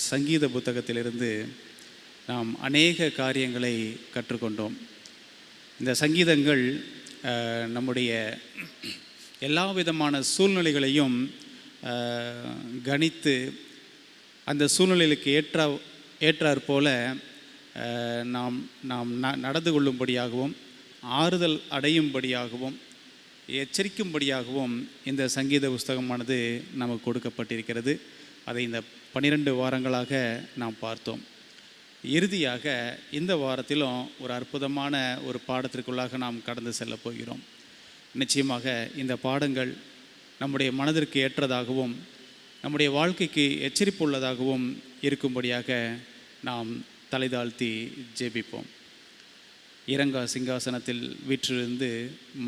சங்கீத புத்தகத்திலிருந்து நாம் அநேக காரியங்களை கற்றுக்கொண்டோம். இந்த சங்கீதங்கள் நம்முடைய எல்லா விதமான சூழ்நிலைகளையும் கணித்து அந்த சூழ்நிலைகளுக்கு ஏற்றாற் போல நாம் நடந்து கொள்ளும்படியாகவும் ஆறுதல் அடையும்படியாகவும் எச்சரிக்கும்படியாகவும் இந்த சங்கீத புஸ்தகமானது நமக்கு கொடுக்கப்பட்டிருக்கிறது. அதை இந்த 12 வாரங்களாக நாம் பார்த்தோம். இறுதியாக இந்த வாரத்திலும் ஒரு அற்புதமான ஒரு பாடத்திற்குள்ளாக நாம் கடந்து செல்ல போகிறோம். நிச்சயமாக இந்த பாடங்கள் நம்முடைய மனதிற்கு ஏற்றதாகவும் நம்முடைய வாழ்க்கைக்கு எச்சரிப்புள்ளதாகவும் இருக்கும்படியாக நாம் தலைதாழ்த்தி ஜெபிப்போம். இரங்கா சிங்காசனத்தில் வீற்றிருந்து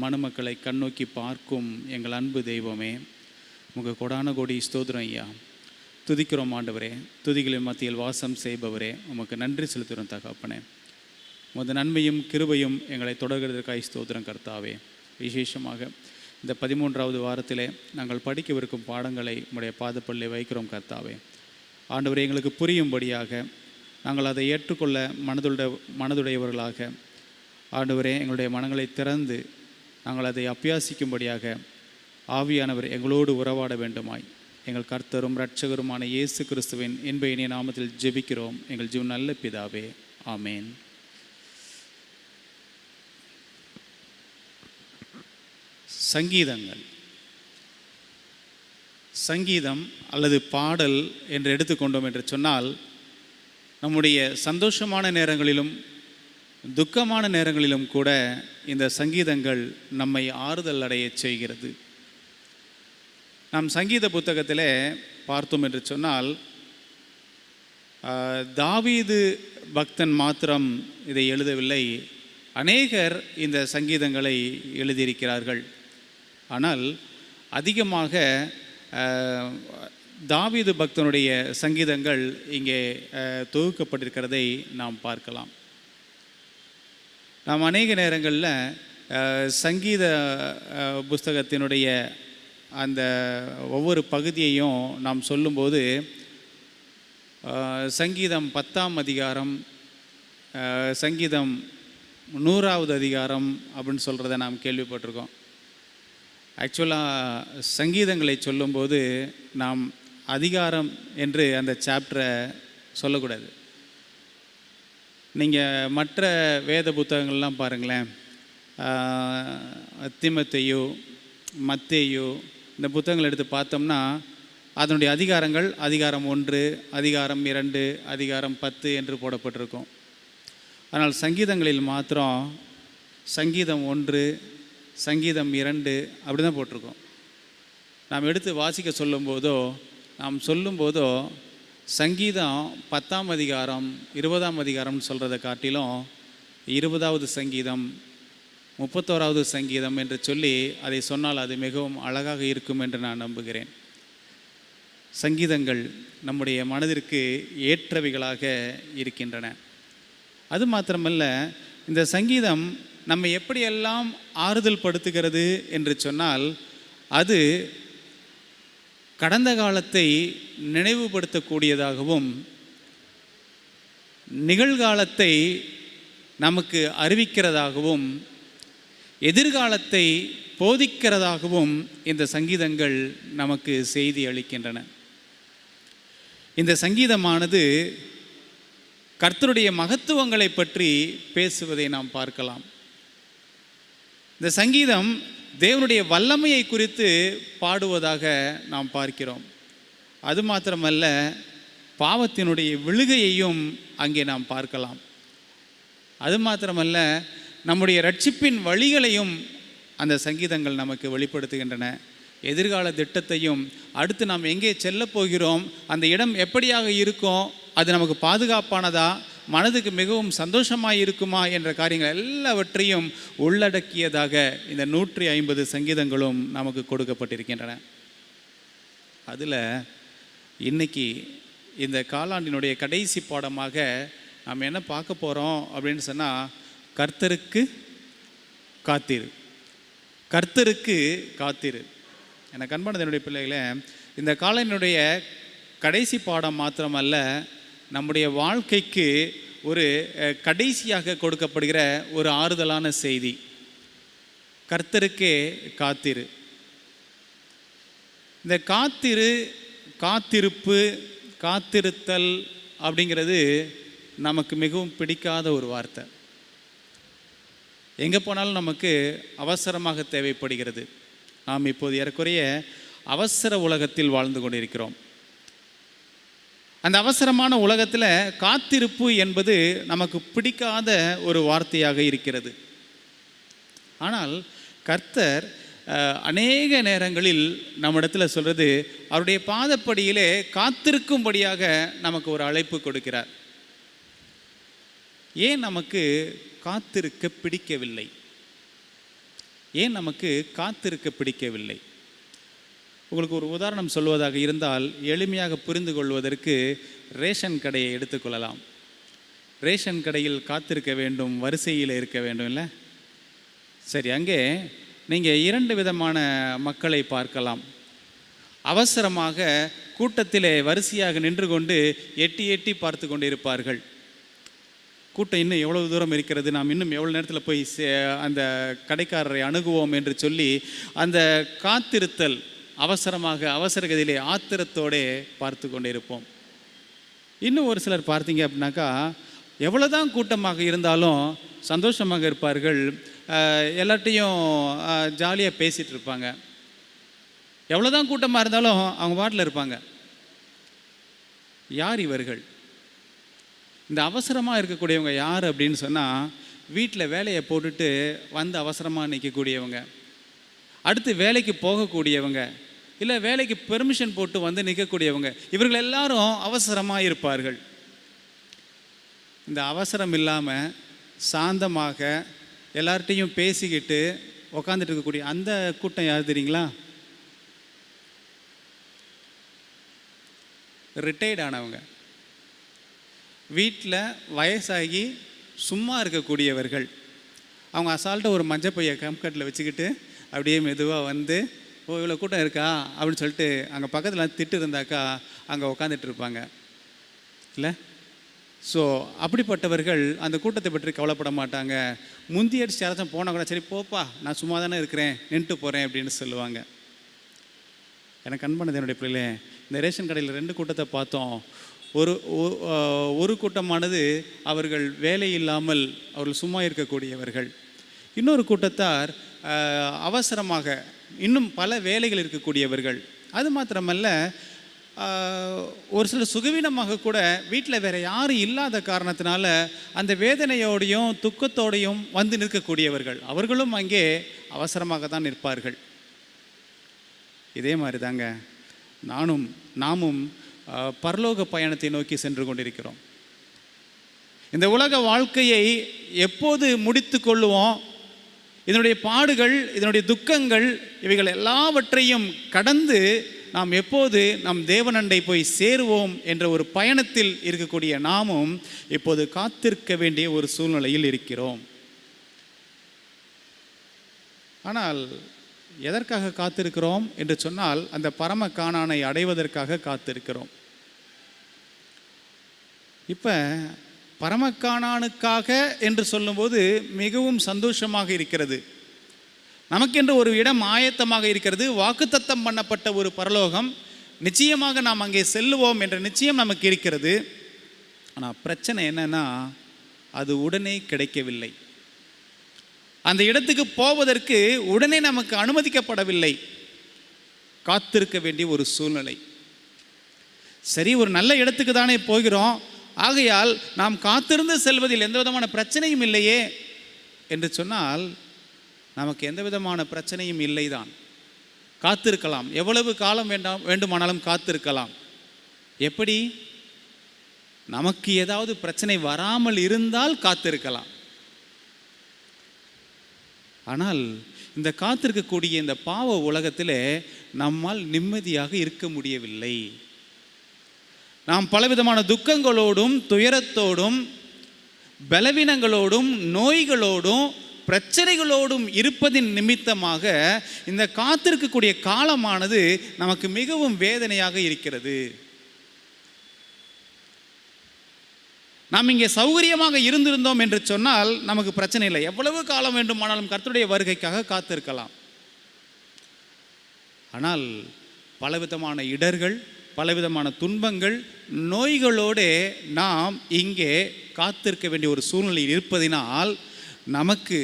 மனுமக்களை கண்ணோக்கி பார்க்கும் எங்கள் அன்பு தெய்வமே, உங்கள் கொடான கோடி ஸ்தோத்திரம் ஐயா. துதிக்கிறோம் ஆண்டவரே, துதிகளின் மத்தியில் வாசம் செய்பவரே, உமக்கு நன்றி செலுத்துகிறோம் தகப்பனே. உமது நன்மையும் கிருபையும் எங்களை தொடர்கிறதற்காக ஸ்தோத்திரம் கர்த்தாவே. விசேஷமாக இந்த 13வது வாரத்திலே நாங்கள் படிக்கவிருக்கும் பாடங்களை உம்முடைய பாதப்பள்ளியை வைக்கிறோம் கர்த்தாவே. ஆண்டவரே, எங்களுக்கு புரியும்படியாக நாங்கள் அதை ஏற்றுக்கொள்ள மனதுடையவர்களாக ஆண்டவரே எங்களுடைய மனங்களை திறந்து நாங்கள் அதை அபியாசிக்கும்படியாக ஆவியானவர் எங்களோடு உறவாட வேண்டுமாய் எங்கள் கர்த்தரும் இரட்சகருமான இயேசு கிறிஸ்துவின் இன்ப இனிய நாமத்தில் ஜெபிக்கிறோம் எங்கள் ஜீவன் நல்ல பிதாவே, ஆமேன். சங்கீதங்கள், சங்கீதம் அல்லது பாடல் என்று எடுத்துக்கொண்டோம் என்று சொன்னால், நம்முடைய சந்தோஷமான நேரங்களிலும் துக்கமான நேரங்களிலும் கூட இந்த சங்கீதங்கள் நம்மை ஆறுதல் அடைய செய்கிறது. நாம் சங்கீத புத்தகத்தில் பார்த்தோம் என்று சொன்னால், தாவீது பக்தன் மாத்திரம் இதை எழுதவில்லை, அநேகர் இந்த சங்கீதங்களை எழுதியிருக்கிறார்கள். ஆனால் அதிகமாக தாவீது பக்தனுடைய சங்கீதங்கள் இங்கே தொகுக்கப்பட்டிருக்கிறதை நாம் பார்க்கலாம். நாம் அநேக நேரங்களில் சங்கீத புஸ்தகத்தினுடைய அந்த ஒவ்வொரு பகுதியையும் நாம் சொல்லும்போது சங்கீதம் 10ஆம் அதிகாரம், சங்கீதம் 100வது அதிகாரம் அப்படின்னு சொல்கிறத நாம் கேள்விப்பட்டிருக்கோம். ஆக்சுவலாக சங்கீதங்களை சொல்லும்போது நாம் அதிகாரம் என்று அந்த சாப்டரை சொல்லக்கூடாது. நீங்கள் மற்ற வேத புத்தகங்கள்லாம் பாருங்களேன், தீமோத்தேயு, மத்தேயு, இந்த புத்தகங்கள் எடுத்து பார்த்தோம்னா அதனுடைய அதிகாரங்கள் அதிகாரம் 1, அதிகாரம் 2, அதிகாரம் 10 என்று போடப்பட்டிருக்கும். ஆனால் சங்கீதங்களில் மாத்திரம் சங்கீதம் 1, சங்கீதம் 2 அப்படி தான் போட்டிருக்கோம். நாம் எடுத்து வாசிக்க நாம் சொல்லும்போதோ சங்கீதம் 10ஆம் அதிகாரம் 20ஆம் அதிகாரம்னு சொல்கிறத காட்டிலும் 20வது சங்கீதம், 31வது சங்கீதம் என்று சொல்லி அதை சொன்னால் அது மிகவும் அழகாக இருக்கும் என்று நான் நம்புகிறேன். சங்கீதங்கள் நம்முடைய மனதிற்கு ஏற்றவைகளாக இருக்கின்றன. அது மாத்திரமல்ல, இந்த சங்கீதம் நம்மை எப்படியெல்லாம் ஆறுதல் படுத்துகிறது என்று சொன்னால், அது கடந்த காலத்தை நினைவுபடுத்தக்கூடியதாகவும் நிகழ்காலத்தை நமக்கு அறிவிக்கிறதாகவும் எதிர்காலத்தை போதிக்கிறதாகவும் இந்த சங்கீதங்கள் நமக்கு செய்தி அளிக்கின்றன. இந்த சங்கீதமானது கர்த்தருடைய மகத்துவங்களை பற்றி பேசுவதை நாம் பார்க்கலாம். இந்த சங்கீதம் தேவனுடைய வல்லமையை குறித்து பாடுவதாக நாம் பார்க்கிறோம். அது மாத்திரமல்ல, பாவத்தினுடைய விழுகையையும் அங்கே நாம் பார்க்கலாம். அது மாத்திரமல்ல, நம்முடைய ரட்சிப்பின் வழிகளையும் அந்த சங்கீதங்கள் நமக்கு வெளிப்படுத்துகின்றன. எதிர்கால திட்டத்தையும், அடுத்து நாம் எங்கே செல்ல போகிறோம், அந்த இடம் எப்படியாக இருக்கும், அது நமக்கு பாதுகாப்பானதா, மனதுக்கு மிகவும் சந்தோஷமாக இருக்குமா என்ற காரியங்கள் எல்லாவற்றையும் உள்ளடக்கியதாக இந்த 150 சங்கீதங்களும் நமக்கு கொடுக்கப்பட்டிருக்கின்றன. அதில் இன்னைக்கு இந்த காலாண்டினுடைய கடைசி பாடமாக நாம் என்ன பார்க்க போகிறோம் அப்படின்னு சொன்னால், கர்த்தருக்கு காத்திரு, கர்த்தருக்கு காத்திரு. எனக்கு அன்பானது என்னுடைய பிள்ளைகளே, இந்த காலாண்டினுடைய கடைசி பாடம் மாத்திரமல்ல, நம்முடைய வாழ்க்கைக்கு ஒரு கடைசியாக கொடுக்கப்படுகிற ஒரு ஆறுதலான செய்தி. கர்த்தருக்கே காத்திரு. இந்த காத்திருப்பு, காத்திருத்தல் அப்படிங்கிறது நமக்கு மிகவும் பிடிக்காத ஒரு வார்த்தை. எங்கே போனாலும் நமக்கு அவசரமாக தேவைப்படுகிறது. நாம் இப்போது ஏறக்குறைய அவசர உலகத்தில் வாழ்ந்து கொண்டிருக்கிறோம். அந்த அவசரமான உலகத்தில் காத்திருப்பு என்பது நமக்கு பிடிக்காத ஒரு வார்த்தையாக இருக்கிறது. ஆனால் கர்த்தர் அநேக நேரங்களில் நம்மிடத்தில் சொல்கிறது, அவருடைய பாதப்படியிலே காத்திருக்கும்படியாக நமக்கு ஒரு அழைப்பு கொடுக்கிறார். ஏன் நமக்கு காத்திருக்க பிடிக்கவில்லை? ஏன் நமக்கு காத்திருக்க பிடிக்கவில்லை? உங்களுக்கு ஒரு உதாரணம் சொல்வதாக இருந்தால் எளிமையாக புரிந்து கொள்வதற்கு ரேஷன் கடையை எடுத்துக்கொள்ளலாம். ரேஷன் கடையில் காத்திருக்க வேண்டும், வரிசையில் இருக்க வேண்டும் இல்லை? சரி, அங்கே நீங்கள் 2 விதமான மக்களை பார்க்கலாம். அவசரமாக கூட்டத்திலே வரிசையாக நின்று கொண்டு எட்டி எட்டி பார்த்து கொண்டு இருப்பார்கள். கூட்டம் இன்னும் எவ்வளவு தூரம் இருக்கிறது, நாம் இன்னும் எவ்வளோ நேரத்தில் போய் அந்த கடைக்காரரை அணுகுவோம் என்று சொல்லி அந்த காத்திருத்தல், அவசரமாக அவசரகதியிலே ஆத்திரத்தோடு பார்த்து கொண்டு இருப்போம். இன்னும் ஒரு சிலர் பார்த்தீங்க அப்படின்னாக்கா, எவ்வளோதான் கூட்டமாக இருந்தாலும் சந்தோஷமாக இருப்பார்கள், எல்லார்ட்டையும் ஜாலியாக பேசிகிட்டு இருப்பாங்க. எவ்வளோதான் கூட்டமாக இருந்தாலும் அவங்க பாட்டில் இருப்பாங்க. யார் இவர்கள்? இந்த அவசரமாக இருக்கக்கூடியவங்க யார் அப்படின்னு சொன்னால், வீட்டில் வேலையை போட்டுட்டு வந்து அவசரமாக நிற்கக்கூடியவங்க, அடுத்து வேலைக்கு போகக்கூடியவங்க, இல்லை வேலைக்கு பெர்மிஷன் போட்டு வந்து நிற்கக்கூடியவங்க, இவர்கள் எல்லாரும் அவசரமாக இருப்பார்கள். இந்த அவசரம் இல்லாமல் சாந்தமாக எல்லார்ட்டையும் பேசிக்கிட்டு உக்காந்துட்டு இருக்கக்கூடிய அந்த கூட்டம் யார் தெரியுங்களா? ரிட்டையர்ட் ஆனவங்க, வீட்டில் வயசாகி சும்மா இருக்கக்கூடியவர்கள். அவங்க அசால்ட்டாக ஒரு மஞ்சள் பையை கம்கட்டில் வச்சுக்கிட்டு அப்படியே மெதுவாக வந்து, ஓ இவ்வளோ கூட்டம் இருக்கா அப்படின்னு சொல்லிட்டு அங்கே பக்கத்தில் திட்டு இருந்தாக்கா அங்கே உக்காந்துட்டு இருப்பாங்க இல்லை? ஸோ அப்படிப்பட்டவர்கள் அந்த கூட்டத்தை பற்றி கவலைப்பட மாட்டாங்க. முந்தியடிச்சு யாராச்சும் போனால் கூட, சரி போப்பா நான் சும்மா தானே இருக்கிறேன், நின்றுட்டு போகிறேன் அப்படின்னு சொல்லுவாங்க. எனக்கு அன்பானது என்னுடைய பிள்ளைகளே, இந்த ரேஷன் கடையில் 2 கூட்டத்தை பார்த்தோம். ஒரு கூட்டமானது அவர்கள் வேலை இல்லாமல் அவர்கள் சும்மா இருக்கக்கூடியவர்கள். இன்னொரு கூட்டத்தார் அவசரமாக இன்னும் பல வேலைகள் இருக்கக்கூடியவர்கள். அது மாத்திரமல்ல, ஒரு சிலர் சுகவீனமாக கூட வீட்டில் வேறு யாரும் இல்லாத காரணத்தினால அந்த வேதனையோடையும் துக்கத்தோடையும் வந்து நிற்கக்கூடியவர்கள். அவர்களும் அங்கே அவசரமாக தான் நிற்பார்கள். இதே மாதிரி தாங்க நாமும் பரலோக பயணத்தை நோக்கி சென்று கொண்டிருக்கிறோம். இந்த உலக வாழ்க்கையை எப்போது முடித்து கொள்ளுவோம், இதனுடைய பாடுகள், இதனுடைய துக்கங்கள், இவைகள் எல்லாவற்றையும் கடந்து நாம் எப்போது நம் தேவனண்டை போய் சேருவோம் என்ற ஒரு பயணத்தில் இருக்கக்கூடிய நாமும் இப்போது காத்திருக்க வேண்டிய ஒரு சூழ்நிலையில் இருக்கிறோம். ஆனால் எதற்காக காத்திருக்கிறோம் என்று சொன்னால், அந்த பரம கானானை அடைவதற்காக காத்திருக்கிறோம். இப்போ பரமக்கானானுக்காக என்று சொல்லும்போது மிகவும் சந்தோஷமாக இருக்கிறது. நமக்கென்று ஒரு இடம் ஆயத்தமாக இருக்கிறது. வாக்குத்தத்தம் பண்ணப்பட்ட ஒரு பரலோகம், நிச்சயமாக நாம் அங்கே செல்லுவோம் என்ற நிச்சயம் நமக்கு இருக்கிறது. ஆனால் பிரச்சனை என்னன்னா, அது உடனே கிடைக்கவில்லை. அந்த இடத்துக்கு போவதற்கு உடனே நமக்கு அனுமதிக்கப்படவில்லை. காத்திருக்க வேண்டிய ஒரு சூழ்நிலை. சரி, ஒரு நல்ல இடத்துக்கு தானே போகிறோம், ஆகையால் நாம் காத்திருந்து செல்வதில் எந்த விதமான பிரச்சனையும் இல்லையே என்று சொன்னால், நமக்கு எந்த விதமான பிரச்சனையும் இல்லைதான். காத்திருக்கலாம், எவ்வளவு காலம் வேண்டுமானாலும் காத்திருக்கலாம். எப்படி? நமக்கு ஏதாவது பிரச்சனை வராமல் இருந்தால் காத்திருக்கலாம். ஆனால் இந்த காத்திருக்கக்கூடிய இந்த பாவ உலகத்திலே நம்மால் நிம்மதியாக இருக்க முடியவில்லை. நாம் பலவிதமான துக்கங்களோடும் துயரத்தோடும் பலவீனங்களோடும் நோய்களோடும் பிரச்சனைகளோடும் இருப்பதின் நிமித்தமாக இந்த காத்திருக்கக்கூடிய காலமானது நமக்கு மிகவும் வேதனையாக இருக்கிறது. நாம் இங்கே சௌகரியமாக இருந்திருந்தோம் என்று சொன்னால் நமக்கு பிரச்சனை இல்லை. எவ்வளவு காலம் வேண்டுமானாலும் கர்த்தருடைய வருகைக்காக காத்திருக்கலாம். ஆனால் பலவிதமான இடர்கள், பலவிதமான துன்பங்கள், நோய்களோடு நாம் இங்கே காத்திருக்க வேண்டிய ஒரு சூழ்நிலை இருப்பதினால் நமக்கு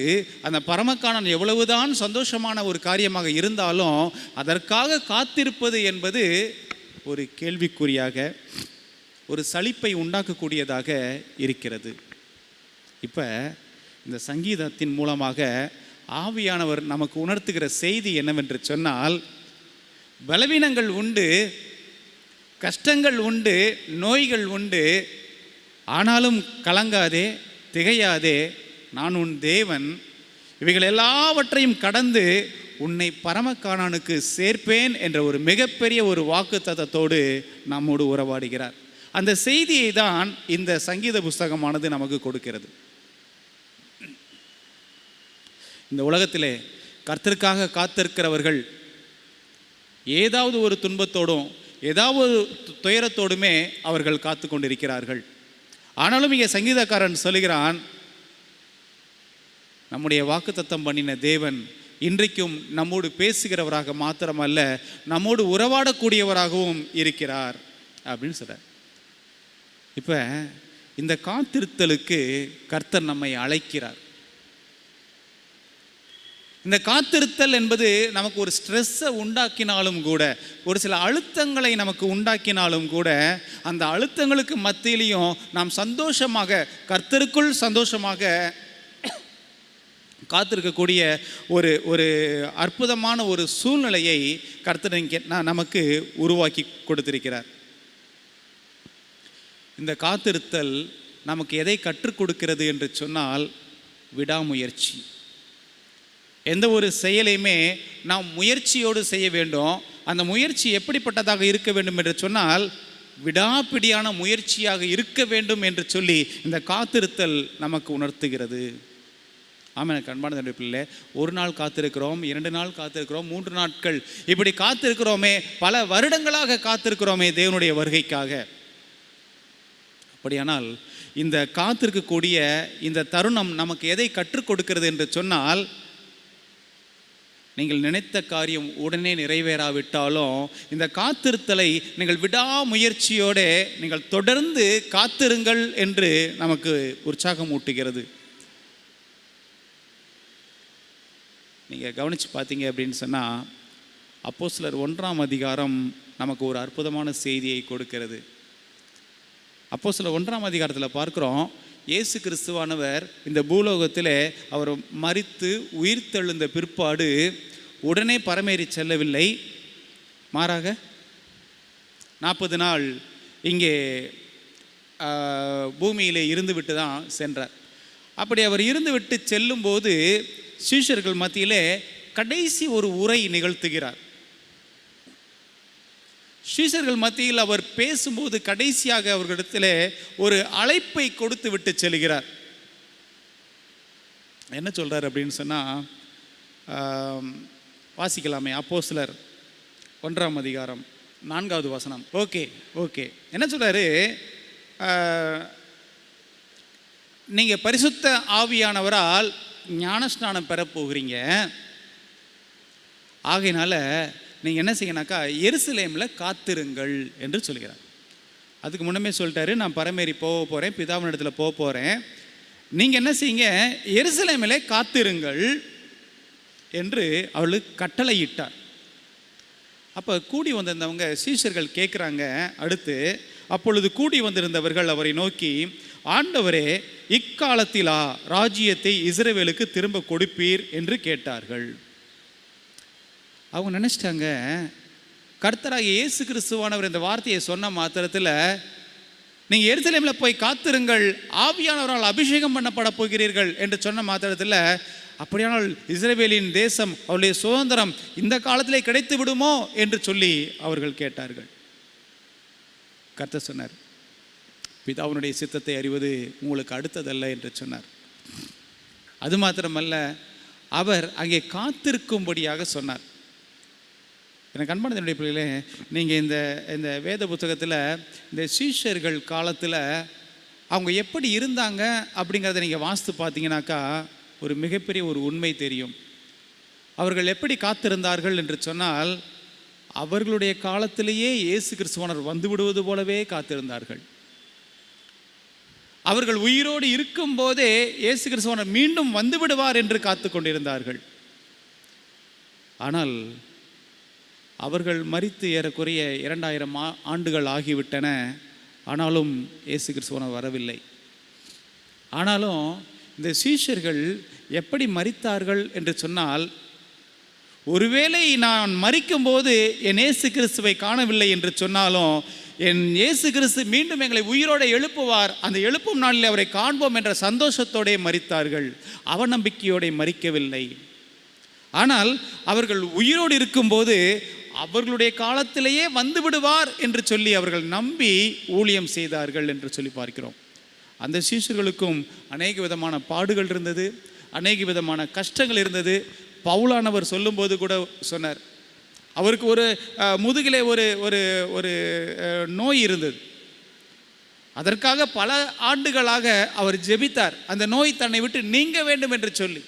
அந்த பரமக்காணன் எவ்வளவுதான் சந்தோஷமான ஒரு காரியமாக இருந்தாலும் அதற்காக காத்திருப்பது என்பது ஒரு கேள்விக்குறியாக, ஒரு சலிப்பை உண்டாக்கக்கூடியதாக இருக்கிறது. இப்போ இந்த சங்கீதத்தின் மூலமாக ஆவியானவர் நமக்கு உணர்த்துகிற செய்தி என்னவென்று சொன்னால், பலவீனங்கள் உண்டு, கஷ்டங்கள் உண்டு, நோய்கள் உண்டு, ஆனாலும் கலங்காதே, திகையாதே, நான் உன் தேவன், இவைகள் எல்லாவற்றையும் கடந்து உன்னை பரமக்காணானுக்கு சேர்ப்பேன் என்ற ஒரு மிகப்பெரிய ஒரு வாக்குத்தத்தத்தோடு நம்மோடு உறவாடுகிறார். அந்த செய்தியை தான் இந்த சங்கீத புஸ்தகமானது நமக்கு கொடுக்கிறது. இந்த உலகத்திலே கர்த்தருக்காக காத்திருக்கிறவர்கள் ஏதாவது ஒரு துன்பத்தோடும் ஏதாவது துயரத்தோடுமே அவர்கள் காத்து கொண்டிருக்கிறார்கள். ஆனாலும் இங்கே சங்கீதக்காரன் சொல்கிறான், நம்முடைய வாக்குத்தத்தம் பண்ணின தேவன் இன்றைக்கும் நம்மோடு பேசுகிறவராக மாத்திரமல்ல, நம்மோடு உறவாடக்கூடியவராகவும் இருக்கிறார் அப்படின்னு சொல்கிறார். இப்போ இந்த காத்திருத்தலுக்கு கர்த்தர் நம்மை அழைக்கிறார். இந்த காத்திருத்தல் என்பது நமக்கு ஒரு ஸ்ட்ரெஸ்ஸை உண்டாக்கினாலும் கூட, ஒரு சில அழுத்தங்களை நமக்கு உண்டாக்கினாலும் கூட, அந்த அழுத்தங்களுக்கு மத்தியிலையும் நாம் சந்தோஷமாக, கர்த்தருக்குள் சந்தோஷமாக காத்திருக்கக்கூடிய ஒரு ஒரு அற்புதமான ஒரு சூழ்நிலையை கர்த்தர் நமக்கு உருவாக்கி கொடுத்திருக்கிறார். இந்த காத்திருத்தல் நமக்கு எதை கற்றுக் கொடுக்கிறது என்று சொன்னால், விடாமுயற்சி. எந்த ஒரு செயலையுமே நாம் முயற்சியோடு செய்ய வேண்டும். அந்த முயற்சி எப்படிப்பட்டதாக இருக்க வேண்டும் என்று சொன்னால், விடாப்பிடியான முயற்சியாக இருக்க வேண்டும் என்று சொல்லி இந்த காத்திருத்தல் நமக்கு உணர்த்துகிறது. ஆமாம், எனக்கு அன்பான தன்னுடைய பிள்ளை, ஒரு நாள் காத்திருக்கிறோம், 2 நாள் காத்திருக்கிறோம், 3 நாட்கள் இப்படி காத்திருக்கிறோமே, பல வருடங்களாக காத்திருக்கிறோமே தேவனுடைய வருகைக்காக. அப்படியானால் இந்த காத்திருக்கக்கூடிய இந்த தருணம் நமக்கு எதை கற்றுக் கொடுக்கிறது என்று சொன்னால், நீங்கள் நினைத்த காரியம் உடனே நிறைவேறாவிட்டாலும் இந்த காத்திருத்தலை நீங்கள் விடாமுயற்சியோடு நீங்கள் தொடர்ந்து காத்திருங்கள் என்று நமக்கு உற்சாகம் ஊட்டுகிறது. நீங்கள் கவனித்து பார்த்தீங்க அப்படின்னு சொன்னால், அப்போஸ்தலர் 1ஆம் அதிகாரம் நமக்கு ஒரு அற்புதமான செய்தியை கொடுக்கிறது. அப்போஸ்தலர் 1ஆம் அதிகாரத்தில் பார்க்குறோம், இயேசு கிறிஸ்துவானவர் இந்த பூலோகத்தில் அவர் மரித்து உயிர்த்தெழுந்த பிற்பாடு உடனே பரமேறி செல்லவில்லை. மாறாக 40 நாள் இங்கே பூமியிலே இருந்துவிட்டு தான் சென்றார். அப்படி அவர் இருந்துவிட்டு செல்லும்போது சீஷர்கள் மத்தியிலே கடைசி ஒரு உரை நிகழ்த்துகிறார். சீஷர்கள் மத்தியில் அவர் பேசும்போது கடைசியாக அவர்களிடத்தில் ஒரு அழைப்பை கொடுத்து விட்டு செல்கிறார். என்ன சொல்கிறார் அப்படின்னு சொன்னால், வாசிக்கலாமே, அப்போஸ்தலர் 1ஆம் அதிகாரம் 4வது வசனம். ஓகே என்ன சொல்கிறாரு, நீங்கள் பரிசுத்த ஆவியானவரால் ஞானஸ்நானம் பெற போகிறீங்க. ஆகையினால நீங்கள் என்ன செய்யணாக்கா, எருசலேமில் காத்திருங்கள் என்று சொல்கிறார். அதுக்கு முன்னமே சொல்லிட்டாரு, நான் பரமேறி போக போகிறேன், பிதாவின் இடத்துல போக போகிறேன், நீங்கள் என்ன செய்யுங்க, எருசலேமிலே காத்திருங்கள் என்று அவளுக்கு கட்டளையிட்டார். அப்போ கூடி வந்திருந்தவங்க சீஷர்கள் கேட்குறாங்க அடுத்து, அப்பொழுது கூடி வந்திருந்தவர்கள் அவரை நோக்கி, ஆண்டவரே, இக்காலத்திலா ராஜ்யத்தை இஸ்ரவேலுக்கு திரும்ப கொடுப்பீர் என்று கேட்டார்கள். அவங்க நினச்சிட்டாங்க, கர்த்தராகிய இயேசு கிறிஸ்துவானவர் இந்த வார்த்தையை சொன்ன மாத்திரத்தில், நீங்கள் எருசலேமில் போய் காத்திருங்கள், ஆவியானவரால் அபிஷேகம் பண்ணப்பட போகிறீர்கள் என்று சொன்ன மாத்திரத்தில், அப்படியானால் இஸ்ரவேலின் தேசம், அவருடைய சுதந்திரம் இந்த காலத்திலே கிடைத்து விடுமோ என்று சொல்லி அவர்கள் கேட்டார்கள். கர்த்தர் சொன்னார், பிதாவினுடைய சித்தத்தை அறிவது உங்களுக்கு அடுத்ததல்ல என்று சொன்னார். அது மாத்திரமல்ல, அவர் அங்கே காத்திருக்கும்படியாக சொன்னார். எனக்கு அன்பான என்னுடைய பிள்ளைகளே, நீங்கள் இந்த வேத புத்தகத்தில் இந்த சீஷர்கள் காலத்தில் அவங்க எப்படி இருந்தாங்க அப்படிங்கிறத நீங்கள் வாசித்து பார்த்தீங்கன்னாக்கா ஒரு மிகப்பெரிய ஒரு உண்மை தெரியும். அவர்கள் எப்படி காத்திருந்தார்கள் என்று சொன்னால், அவர்களுடைய காலத்திலேயே இயேசு கிறிஸ்துவானர் வந்து விடுவது போலவே காத்திருந்தார்கள். அவர்கள் உயிரோடு இருக்கும்போதே இயேசு கிறிஸ்துவானர் மீண்டும் வந்து விடுவார் என்று காத்து கொண்டிருந்தார்கள். ஆனால் அவர்கள் மரித்து ஏறக்குறைய 2000 ஆண்டுகள் ஆகிவிட்டன. ஆனாலும் இயேசு கிறிஸ்துவானர் வரவில்லை. ஆனாலும் இந்த சீஷர்கள் எப்படி மரித்தார்கள் என்று சொன்னால், ஒருவேளை நான் மரிக்கும்போது என் இயேசு கிறிஸ்துவை காணவில்லை என்று சொன்னாலும், என் இயேசு கிறிஸ்து மீண்டும் எங்களை உயிரோடு எழுப்புவார், அந்த எழுப்பும் நாளில் அவரை காண்போம் என்ற சந்தோஷத்தோടെ மரித்தார்கள். அவநம்பிக்கையோடு மரிக்கவில்லை. ஆனால் அவர்கள் உயிரோடு இருக்கும்போது அவர்களுடைய காலத்திலேயே வந்து விடுவார் என்று சொல்லி அவர்கள் நம்பி ஊழியம் செய்தார்கள் என்று சொல்லி பார்க்கிறோம். அந்த சீஷர்களுக்கும் அநேக விதமான பாடுகள் இருந்தது, அநேக விதமான கஷ்டங்கள் இருந்தது. பவுலானவர் சொல்லும்போது கூட சொன்னார், அவருக்கு ஒரு முதுகிலே ஒரு ஒரு ஒரு நோய் இருந்தது. அதற்காக பல ஆண்டுகளாக அவர் ஜெபித்தார், அந்த நோய் தன்னை விட்டு நீங்க வேண்டும் என்று சொல்லி.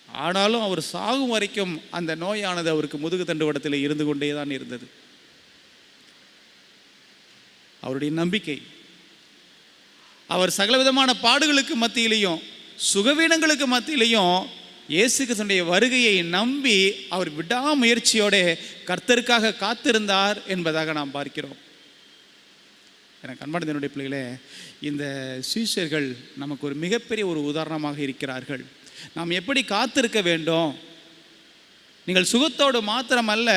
ஆனாலும் அவர் சாகும் வரைக்கும் அந்த நோயானது அவருக்கு முதுகு தண்டுவடத்தில் இருந்து கொண்டே தான் இருந்தது. அவருடைய நம்பிக்கை, அவர் சகலவிதமான பாடுகளுக்கு மத்தியிலையும் சுகவீனங்களுக்கு மத்தியிலையும் இயேசு கிறிஸ்துவினுடைய வருகையை நம்பி அவர் விடாமுயற்சியோட கர்த்தருக்காக காத்திருந்தார் என்பதாக நாம் பார்க்கிறோம். எனக்கு அன்பான என்னுடைய பிள்ளைகளே, இந்த சீஷர்கள் நமக்கு ஒரு மிகப்பெரிய ஒரு உதாரணமாக இருக்கிறார்கள். நாம் எப்படி காத்திருக்க வேண்டும்? நீங்கள் சுகத்தோடு மாத்திரமல்ல,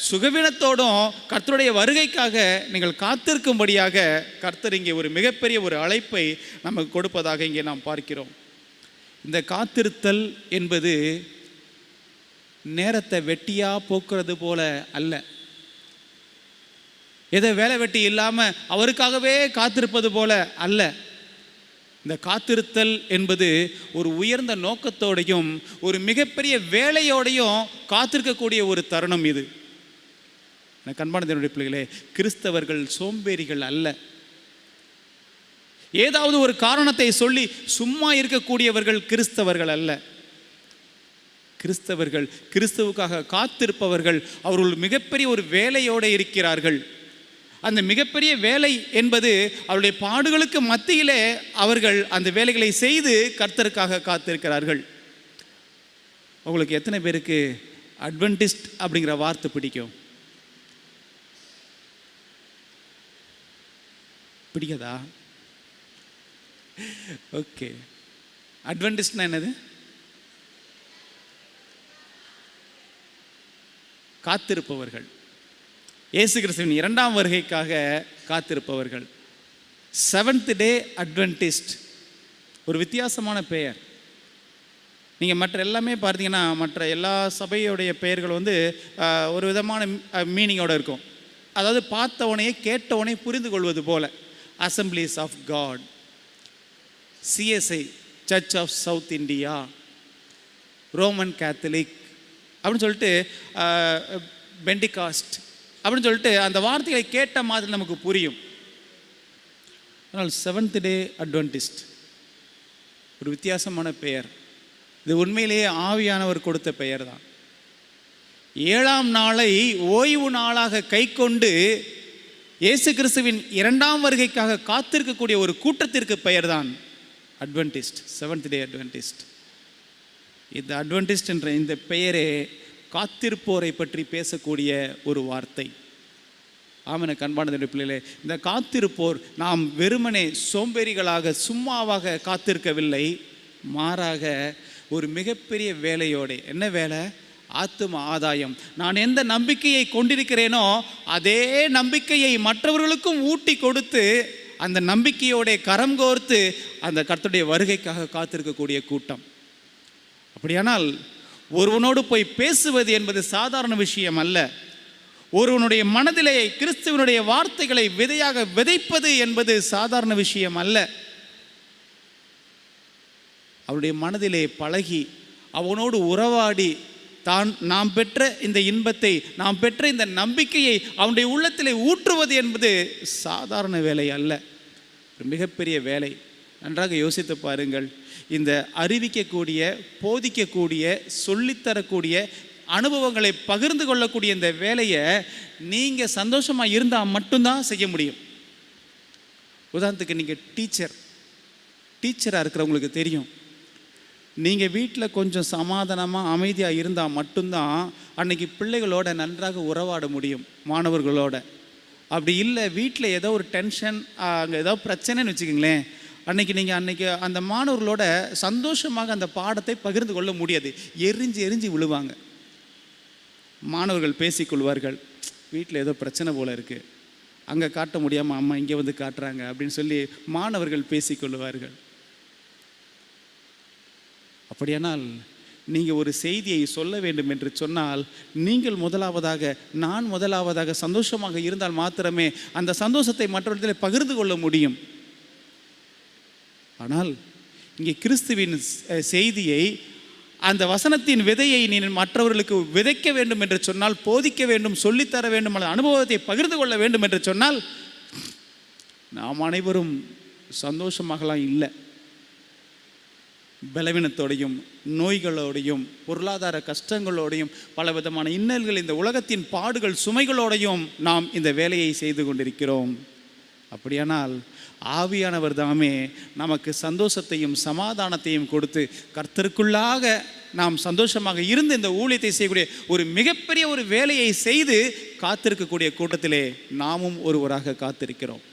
சுகவீனத்தோடும் கர்த்தருடைய வருகைக்காக நீங்கள் காத்திருக்கும்படியாக கர்த்தர் இங்கே ஒரு மிகப்பெரிய ஒரு அழைப்பை நமக்கு கொடுப்பதாக இங்கே நாம் பார்க்கிறோம். இந்த காத்திருத்தல் என்பது நேரத்தை வெட்டியாக போக்குறது போல அல்ல. எதை வேலை வெட்டி இல்லாமல் அவருக்காகவே காத்திருப்பது போல அல்ல. இந்த காத்திருத்தல் என்பது ஒரு உயர்ந்த நோக்கத்தோடையும் ஒரு மிகப்பெரிய வேலையோடையும் காத்திருக்கக்கூடிய ஒரு தருணம் இது. எனக்கு அன்பான என்னுடைய பிள்ளைகளே, கிறிஸ்தவர்கள் சோம்பேறிகள் அல்ல. ஏதாவது ஒரு காரணத்தை சொல்லி சும்மா இருக்கக்கூடியவர்கள் கிறிஸ்தவர்கள் அல்ல. கிறிஸ்தவர்கள், கிறிஸ்துவுக்காக காத்திருப்பவர்கள், அவர்கள் மிகப்பெரிய ஒரு வேலையோடு இருக்கிறார்கள். அந்த மிகப்பெரிய வேலை என்பது அவருடைய பாடுகளுக்கு மத்தியிலே அவர்கள் அந்த வேலைகளை செய்து கர்த்தருக்காக காத்திருக்கிறார்கள். உங்களுக்கு எத்தனை பேருக்கு அட்வென்டிஸ்ட் அப்படிங்கிற வார்த்தை பிடிக்கும்? பிடிக்காதா? ஓகே, அட்வென்டிஸ்ட்னா என்னது? காத்திருப்பவர்கள், இயேசு கிறிஸ்துவின் 2ஆம் வருகைக்காக காத்திருப்பவர்கள். செவன்த் டே அட்வென்டிஸ்ட் ஒரு வித்தியாசமான பெயர். நீங்கள் மற்ற எல்லாமே பார்த்தீங்கன்னா, மற்ற எல்லா சபையோடைய பெயர்கள் ஒரு விதமான மீனிங்கோடு இருக்கும். அதாவது பார்த்தவனையே கேட்டவனே புரிந்து கொள்வது போல. Assemblies of God, CSI church of South India, Roman Catholic அப்படின்னு சொல்லிட்டு, பெண்டிகாஸ்ட் அப்படின்னு சொல்லிட்டு அந்த வார்த்தைகளை கேட்ட மாதிரி நமக்கு புரியும். ஆனால் செவன்த் டே அட்வென்டிஸ்ட் ஒரு வித்தியாசமான பெயர். இது உண்மையிலேயே ஆவியானவர் கொடுத்த பெயர் தான். 7ஆம் நாளை ஓய்வு நாளாக கை கொண்டு இயேசு கிறிஸ்துவின் 2ஆம் வருகைக்காக காத்திருக்கக்கூடிய ஒரு கூட்டத்திற்கு பெயர் தான் அட்வென்டிஸ்ட், செவன்த் டே அட்வென்டிஸ்ட். இந்த அட்வென்டிஸ்ட் என்ற இந்த பெயரே காத்திருப்போரை பற்றி பேசக்கூடிய ஒரு வார்த்தை. ஆமன கண்பானது பிள்ளைகளே, இந்த காத்திருப்போர் நாம் வெறுமனே சோம்பேறிகளாக சும்மாவாக காத்திருக்கவில்லை. மாறாக ஒரு மிகப்பெரிய வேலையோடு. என்ன வேலை? ஆத்தும ஆதாயம். நான் எந்த நம்பிக்கையை கொண்டிருக்கிறேனோ அதே நம்பிக்கையை மற்றவர்களுக்கும் ஊட்டி கொடுத்து அந்த நம்பிக்கையோட கரம் கோர்த்து அந்த கர்த்தருடைய வருகைக்காக காத்திருக்கக்கூடிய கூட்டம். அப்படியானால் ஒருவனோடு போய் பேசுவது என்பது சாதாரண விஷயம் அல்ல. ஒருவனுடைய மனதிலே கிறிஸ்துவனுடைய வார்த்தைகளை விதையாக விதைப்பது என்பது சாதாரண விஷயம் அல்ல. அவருடைய மனதிலே பழகி அவனோடு உறவாடி நாம் பெற்ற இந்த இன்பத்தை, நாம் பெற்ற இந்த நம்பிக்கையை அவனுடைய உள்ளத்திலே ஊற்றுவது என்பது சாதாரண வேலை அல்ல. ஒரு மிகப்பெரிய வேலை. நன்றாக யோசித்து பாருங்கள். இந்த அறிவிக்கக்கூடிய, போதிக்கக்கூடிய, சொல்லித்தரக்கூடிய, அனுபவங்களை பகிர்ந்து கொள்ளக்கூடிய இந்த வேலையை நீங்கள் சந்தோஷமாக இருந்தால் மட்டும்தான் செய்ய முடியும். உதாரணத்துக்கு நீங்கள் டீச்சராக இருக்கிறவங்களுக்கு தெரியும், நீங்கள் வீட்டில் கொஞ்சம் சமாதானமாக அமைதியாக இருந்தால் மட்டும்தான் அன்றைக்கி பிள்ளைகளோட நன்றாக உறவாட முடியும், மாணவர்களோட. அப்படி இல்லை, வீட்டில் ஏதோ ஒரு டென்ஷன், அங்கே ஏதோ பிரச்சனைன்னு வச்சுக்கிங்களேன், அன்றைக்கி அந்த மாணவர்களோட சந்தோஷமாக அந்த பாடத்தை பகிர்ந்து கொள்ள முடியாது. எரிஞ்சு விழுவாங்க. மாணவர்கள் பேசிக்கொள்வார்கள், வீட்டில் ஏதோ பிரச்சனை போல் இருக்குது, அங்கே காட்ட முடியாமல் அம்மா இங்கே வந்து காட்டுறாங்க அப்படின்னு சொல்லி மாணவர்கள் பேசிக்கொள்வார்கள். அப்படியானால் நீங்கள் ஒரு செய்தியை சொல்ல வேண்டும் என்று சொன்னால், நீங்கள் முதலாவதாக, நான் முதலாவதாக சந்தோஷமாக இருந்தால் மாத்திரமே அந்த சந்தோஷத்தை மற்றவர்களிடத்தில் பகிர்ந்து கொள்ள முடியும். ஆனால் இங்கே கிறிஸ்துவின் செய்தியை, அந்த வசனத்தின் விதையை நீ மற்றவர்களுக்கு விதைக்க வேண்டும் என்று சொன்னால், போதிக்க வேண்டும், சொல்லித்தர வேண்டும், அல்லது அனுபவத்தை பகிர்ந்து கொள்ள வேண்டும் என்று சொன்னால், நாம் அனைவரும் சந்தோஷமாகலாம் இல்லை. பலவீனத்தோடையும், நோய்களோடையும், பொருளாதார கஷ்டங்களோடையும், பல விதமான இன்னல்கள், இந்த உலகத்தின் பாடுகள், சுமைகளோடையும் நாம் இந்த வேலையை செய்து கொண்டிருக்கிறோம். அப்படியானால் ஆவியானவர் தாமே நமக்கு சந்தோஷத்தையும் சமாதானத்தையும் கொடுத்து, கர்த்தருக்குள்ளாக நாம் சந்தோஷமாக இருந்து இந்த ஊழியத்தை செய்யக்கூடிய ஒரு மிகப்பெரிய ஒரு வேலையை செய்து காத்திருக்கக்கூடிய கூட்டத்திலே நாமும் ஒருவராக காத்திருக்கிறோம்.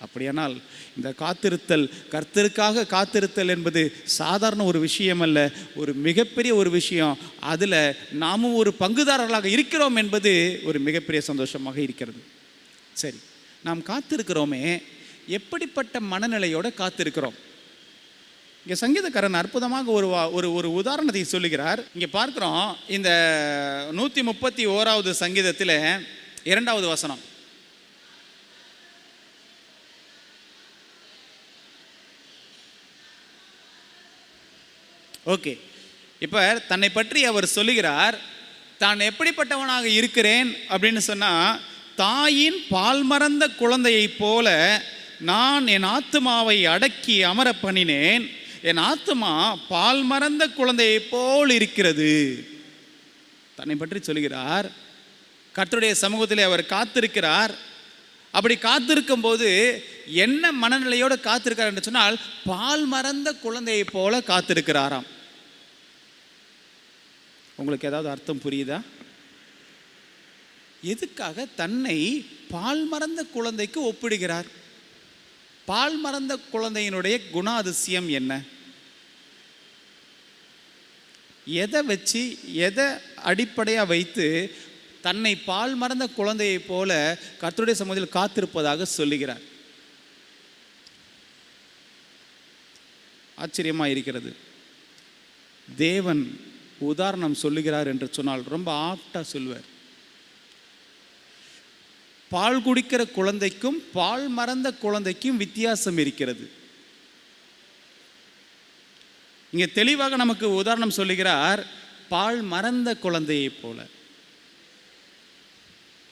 அப்படியானால் இந்த காத்திருத்தல், கர்த்தருக்காக காத்திருத்தல் என்பது சாதாரண ஒரு விஷயம் அல்ல, ஒரு மிகப்பெரிய ஒரு விஷயம். அதில் நாமும் ஒரு பங்குதாரர்களாக இருக்கிறோம் என்பது ஒரு மிகப்பெரிய சந்தோஷமாக இருக்கிறது. சரி, நாம் காத்திருக்கிறோமே, எப்படிப்பட்ட மனநிலையோடு காத்திருக்கிறோம்? இங்கே சங்கீதக்காரன் அற்புதமாக ஒரு உதாரணத்தை சொல்லுகிறார். இங்கே பார்க்குறோம், இந்த 131வது சங்கீதத்தில் 2வது வசனம். ஓகே, இப்போ தன்னை பற்றி அவர் சொல்லுகிறார், தான் எப்படிப்பட்டவனாக இருக்கிறேன் அப்படின்னு சொன்னால், தாயின் பால் மறந்த குழந்தையைப் போல நான் என் ஆத்துமாவை அடக்கி அமர பண்ணினேன், என் ஆத்துமா பால் மறந்த குழந்தையைப் போல் இருக்கிறது. தன்னை பற்றி சொல்லுகிறார். கர்த்தருடைய சமூகத்தில் அவர் காத்திருக்கிறார். அப்படி காத்திருக்கும் போது என்ன மனநிலையோடு காத்திருக்கிறார் என்று சொன்னால், பால் மறந்த குழந்தையைப் போல காத்திருக்கிறாராம். உங்களுக்கு ஏதாவது அர்த்தம் புரியுதா? எதுக்காக தன்னை பால் மறந்த குழந்தைக்கு ஒப்பிடுகிறார்? பால் மறந்த குழந்தையினுடைய குணாதிசயம் என்ன? எதை வச்சு, எதை அடிப்படையாக வைத்து தன்னை பால் மறந்த குழந்தையை போல கர்த்தருடைய சமூகத்தில் காத்திருப்பதாக சொல்லுகிறார்? ஆச்சரியமாக இருக்கிறது. தேவன் உதாரணம் சொல்லுகிறார் என்று சொன்னால் ரொம்ப ஆப்டாக சொல்லுவார். பால் குடிக்கிற குழந்தைக்கும் பால் மறந்த குழந்தைக்கும் வித்தியாசம் இருக்கிறது. இங்கே தெளிவாக நமக்கு உதாரணம் சொல்லுகிறார், பால் மறந்த குழந்தையை போல.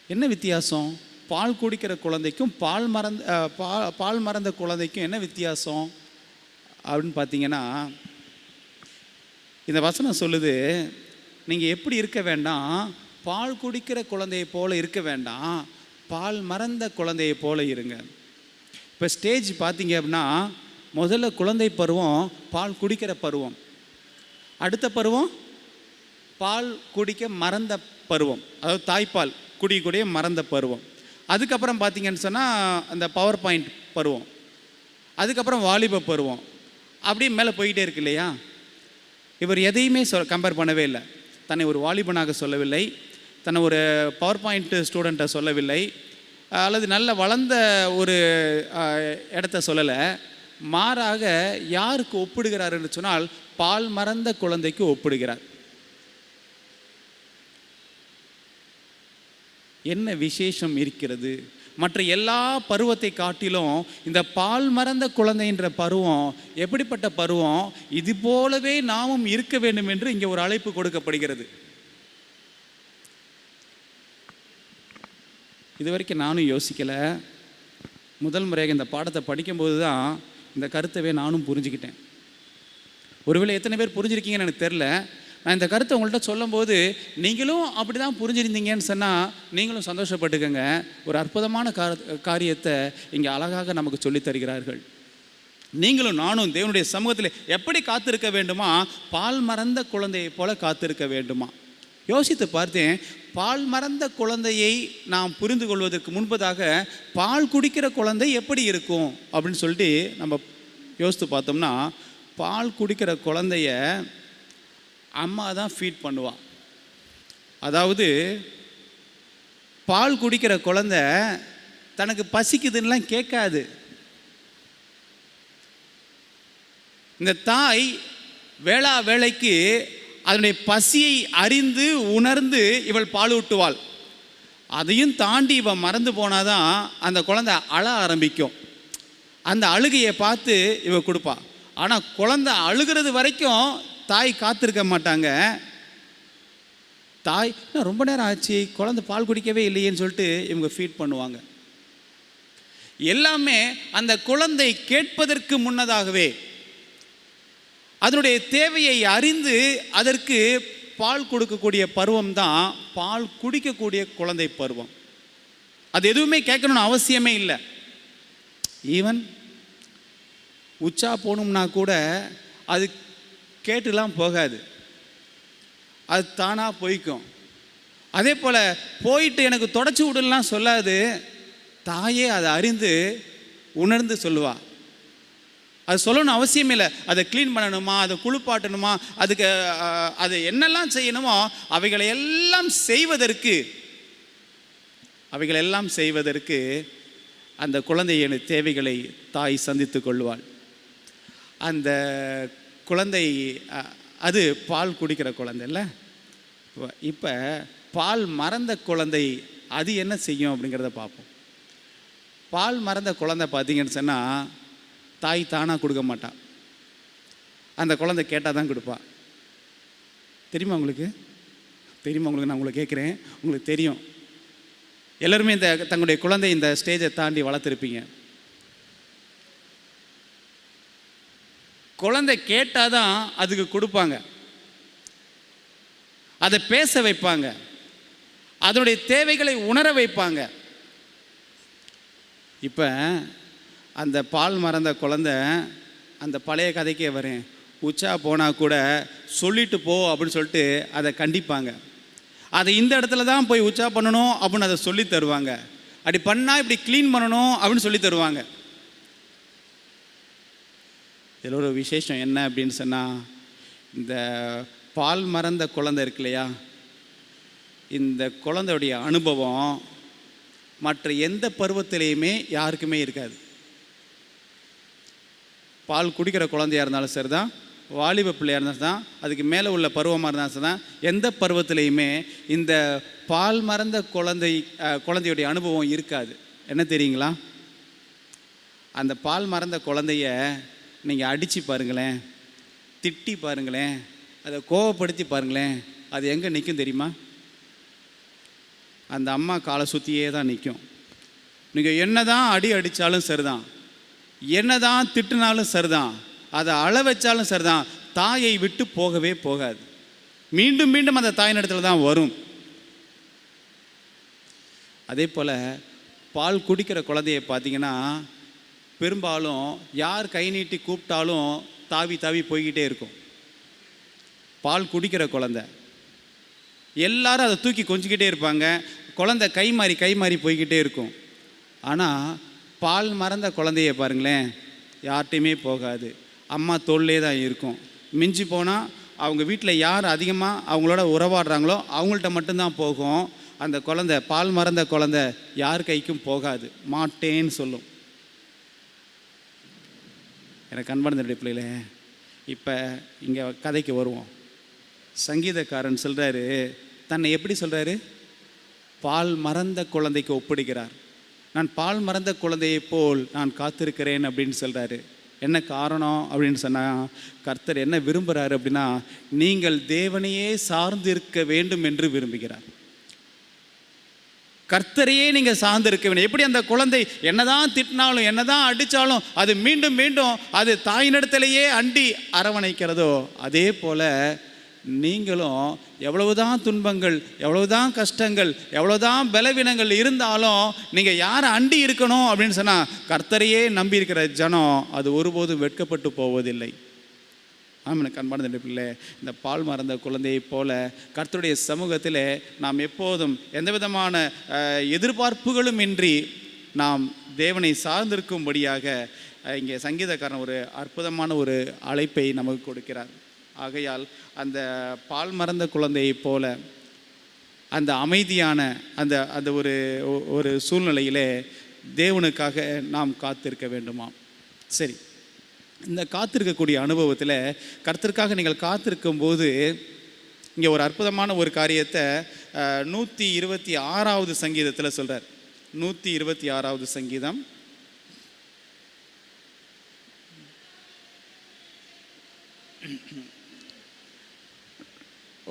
என்ன வித்தியாசம்? பால் குடிக்கிற குழந்தைக்கும் பால் மறந்த குழந்தைக்கும் என்ன வித்தியாசம் அப்படின்னு பார்த்தீங்கன்னா, இந்த வசனம் சொல்லுது, நீங்கள் எப்படி இருக்க வேண்டாம், பால் குடிக்கிற குழந்தையை போல இருக்க வேண்டாம், பால் மறந்த குழந்தையை போல இருங்க. இப்போ ஸ்டேஜ் பார்த்தீங்க அப்படின்னா, முதல்ல குழந்தை பருவம் பால் குடிக்கிற பருவம், அடுத்த பருவம் பால் குடிக்க மறந்த பருவம், அதாவது தாய்ப்பால் குடிக்கூடிய மறந்த பருவம். அதுக்கப்புறம் பார்த்தீங்கன்னு சொன்னால் அந்த பவர் பாயிண்ட் பருவம், அதுக்கப்புறம் வாலிப பருவம், அப்படியே மேலே போய்கிட்டே இருக்கு இல்லையா? இவர் எதையுமே கம்பேர் பண்ணவே இல்லை. தன்னை ஒரு வாலிபனாக சொல்லவில்லை, தன்னை ஒரு பவர் பாயிண்ட் ஸ்டூடெண்ட்டை சொல்லவில்லை, அல்லது நல்ல வளர்ந்த ஒரு இடத்த சொல்லலை. மாறாக யாருக்கு ஒப்பிடுகிறார் என்று சொன்னால், பால் மறந்த குழந்தைக்கு ஒப்பிடுகிறார். என்ன விசேஷம் இருக்கிறது? மற்ற எல்லா பருவத்தை காட்டிலும் இந்த பால் மறந்த குழந்தை என்ற பருவம் எப்படிப்பட்ட பருவம்? இது போலவே நாமும் இருக்க வேண்டும் என்று இங்கே ஒரு அழைப்பு கொடுக்கப்படுகிறது. இதுவரைக்கும் நானும் யோசிக்கலை. முதல் முறையாக இந்த பாடத்தை படிக்கும்போது தான் இந்த கருத்தவே நானும் புரிஞ்சுக்கிட்டேன். ஒருவேளை எத்தனை பேர் புரிஞ்சிருக்கீங்கன்னு எனக்கு தெரில. நான் இந்த கருத்தை உங்கள்கிட்ட சொல்லும்போது நீங்களும் அப்படி தான் புரிஞ்சிருந்தீங்கன்னு சொன்னால் நீங்களும் சந்தோஷப்பட்டுக்கங்க. ஒரு அற்புதமான காரியத்தை இங்கே அழகாக நமக்கு சொல்லித் தருகிறார்கள். நீங்களும் நானும் தேவனுடைய சமூகத்தில் எப்படி காத்திருக்க வேண்டுமா? பால் மறந்த குழந்தையை போல காத்திருக்க வேண்டுமா? யோசித்து பார்த்தேன். பால் மறந்த குழந்தையை நாம் புரிந்து கொள்வதற்கு முன்பதாக பால் குடிக்கிற குழந்தை எப்படி இருக்கும் அப்படின்னு சொல்லிட்டு நம்ம யோசித்து பார்த்தோம்னா, பால் குடிக்கிற குழந்தைய அம்மா தான் ஃபீட் பண்ணுவா. அதாவது பால் குடிக்கிற குழந்தை தனக்கு பசிக்குதுன்னெலாம் கேட்காது. இந்த தாய் வேளா வேளைக்கு அதனுடைய பசியை அறிந்து உணர்ந்து இவள் பால் ஊட்டுவாள். அதையும் தாண்டி இவள் மறந்து போனாதான் அந்த குழந்தை அழ ஆரம்பிக்கும். அந்த அழுகையை பார்த்து இவள் கொடுப்பா. ஆனால் குழந்தை அழுகிறது வரைக்கும் தாய் காத்திருக்க மாட்டாங்க. தாய் ரொம்ப நேரம் ஆச்சு, குழந்தை பால் குடிக்கவே இல்லையேன்னு சொல்லிட்டு இவங்க ஃபீட் பண்ணுவாங்க. எல்லாமே அந்த குழந்தை கேட்பதற்கு முன்னதாகவே அதனுடைய தேவையை அறிந்து அதற்கு பால் கொடுக்கக்கூடிய பருவம் தான் பால் குடிக்கக்கூடிய குழந்தை பருவம். அது எதுவுமே கேட்கணும்னு அவசியமே இல்லை. ஈவன் உச்சா போகணும்னா கூட அது கேட்டுலாம் போகாது, அது தானாக போய்க்கும். அதே போல் போயிட்டு எனக்கு தொடச்சி விடலாம் சொல்லாது, தாயே அதை அறிந்து உணர்ந்து சொல்லுவா. அது சொல்லணும் அவசியம் இல்லை. அதை க்ளீன் பண்ணணுமா, அதை குளிப்பாட்டணுமா, அதுக்கு அது என்னெல்லாம் செய்யணுமோ அவைகளெல்லாம் செய்வதற்கு அந்த குழந்தையின் தேவைகளை தாய் சந்தித்து கொள்வாள். அந்த குழந்தை அது பால் குடிக்கிற குழந்தை இல்லை. இப்போ பால் மறந்த குழந்தை அது என்ன செய்யும் அப்படிங்கிறத பார்ப்போம். பால் மறந்த குழந்தை பார்த்தீங்கன்னு சொன்னால் தாய் தானாக கொடுக்க மாட்டான். அந்த குழந்தை கேட்டால் தான் கொடுப்பா. தெரியுமா உங்களுக்கு? நான் உங்களை கேட்குறேன். உங்களுக்கு தெரியும், எல்லோருமே இந்த தங்களுடைய குழந்தை இந்த ஸ்டேஜை தாண்டி வளர்த்துருப்பீங்க. குழந்தை கேட்டால் தான் அதுக்கு கொடுப்பாங்க, அதை பேச வைப்பாங்க, அதனுடைய தேவைகளை உணர வைப்பாங்க. இப்போ அந்த பால் மறந்த குழந்தை அந்த பழைய கதைக்கே வரேன். உச்சா போனால் கூட சொல்லிட்டு போ அப்படின்னு சொல்லிட்டு அதை கண்டிப்பாங்க. அதை இந்த இடத்துல தான் போய் உச்சா பண்ணணும் அப்படின்னு அதை சொல்லி தருவாங்க. அப்படி பண்ணால் இப்படி க்ளீன் பண்ணணும் அப்படின்னு சொல்லி தருவாங்க. இதில் ஒரு விசேஷம் என்ன அப்படின்னு சொன்னால், இந்த பால் மறந்த குழந்தை இருக்கு இல்லையா, இந்த குழந்தையுடைய அனுபவம் மற்ற எந்த பருவத்திலையுமே யாருக்குமே இருக்காது. பால் குடிக்கிற குழந்தையாக இருந்தாலும் சரி தான், வாலிப பிள்ளையாக இருந்தாலும் தான், அதுக்கு மேலே உள்ள பருவமாக இருந்தாலும் சரி தான், எந்த பருவத்திலையுமே இந்த பால் மறந்த குழந்தையுடைய அனுபவம் இருக்காது. என்ன தெரியுங்களா? அந்த பால் மறந்த குழந்தைய நீங்கள் அடித்து பாருங்களேன், திட்டி பாருங்களேன், அதை கோவப்படுத்தி பாருங்களேன், அது எங்கே நிற்கும் தெரியுமா? அந்த அம்மா காலை சுற்றியே தான் நிற்கும். நீங்கள் என்ன தான் அடித்தாலும் சரிதான், என்ன தான் திட்டினாலும் சரிதான், அதை அழ வச்சாலும் சரிதான், தாயை விட்டு போகவே போகாது. மீண்டும் மீண்டும் அந்த தாயின் இடத்துல தான் வரும். அதே போல் பால் குடிக்கிற குழந்தைய பார்த்தீங்கன்னா, பெரும்பாலும் யார் கை நீட்டி கூப்பிட்டாலும் தாவி தாவி போய்கிட்டே இருக்கும். பால் குடிக்கிற குழந்தை எல்லாரும் அதை தூக்கி கொஞ்சிக்கிட்டே இருப்பாங்க. குழந்தை கை மாறி போய்கிட்டே இருக்கும். ஆனால் பால் மறந்த குழந்தைய பாருங்களேன், யார்கிட்டையுமே போகாது, அம்மா தோல்லே தான் இருக்கும். மிஞ்சி போனால் அவங்க வீட்டில் யார் அதிகமாக அவங்களோட உறவாடுறாங்களோ அவங்கள்ட்ட மட்டும்தான் போகும். அந்த குழந்தை, பால் மறந்த குழந்தை யார் கைக்கும் போகாது, மாட்டேன்னு சொல்லும். எனக்கு அன்பார்ந்த பிள்ளைகளே, இப்போ இங்கே கதைக்கு வருவோம். சங்கீதக்காரன் சொல்கிறாரு, தன்னை எப்படி சொல்கிறாரு? பால் மறந்த குழந்தைக்கு ஒப்பிடுகிறார். நான் பால் மறந்த குழந்தையை போல் நான் காத்திருக்கிறேன் அப்படின்னு சொல்கிறாரு. என்ன காரணம் அப்படின்னு சொன்னால், கர்த்தர் என்ன விரும்புகிறாரு அப்படின்னா, நீங்கள் தேவனையே சார்ந்து இருக்க வேண்டும் என்று விரும்புகிறார். கர்த்தரையே நீங்கள் சார்ந்திருக்க வேண்டும். எப்படி அந்த குழந்தை என்னதான் திட்டினாலும் என்னதான் அடித்தாலும் அது மீண்டும் மீண்டும் அது தாயினிடத்திலேயே அண்டி அரவணைக்கிறதோ, அதே போல் நீங்களும் எவ்வளவுதான் துன்பங்கள், எவ்வளவுதான் கஷ்டங்கள், எவ்வளவுதான் பலவீனங்கள் இருந்தாலும் நீங்கள் யாரை அண்டி இருக்கணும் அப்படின்னு சொன்னால், கர்த்தரையே நம்பி இருக்கிற ஜனம் அது ஒருபோதும் வெட்கப்பட்டு போவதில்லை. ஆமாம் கண்பார்ந்த பிள்ளை, இந்த பால் மறந்த குழந்தையை போல கர்த்தருடைய சமூகத்தில் நாம் எப்போதும் எந்த விதமான எதிர்பார்ப்புகளும் இன்றி நாம் தேவனை சார்ந்திருக்கும்படியாக இங்கே சங்கீதக்காரன் ஒரு அற்புதமான ஒரு அழைப்பை நமக்கு கொடுக்கிறார். ஆகையால் அந்த பால் மறந்த குழந்தையை போல அந்த அமைதியான அந்த அந்த ஒரு ஒரு சூழ்நிலையிலே தேவனுக்காக நாம் காத்திருக்க வேண்டுமா? சரி, இந்த காத்திருக்கக்கூடிய அனுபவத்தில் கர்த்தருக்காக நீங்கள் காத்திருக்கும் போது இங்கே ஒரு அற்புதமான ஒரு காரியத்தை 126வது சங்கீதத்தில் சொல்கிறார். 126வது சங்கீதம்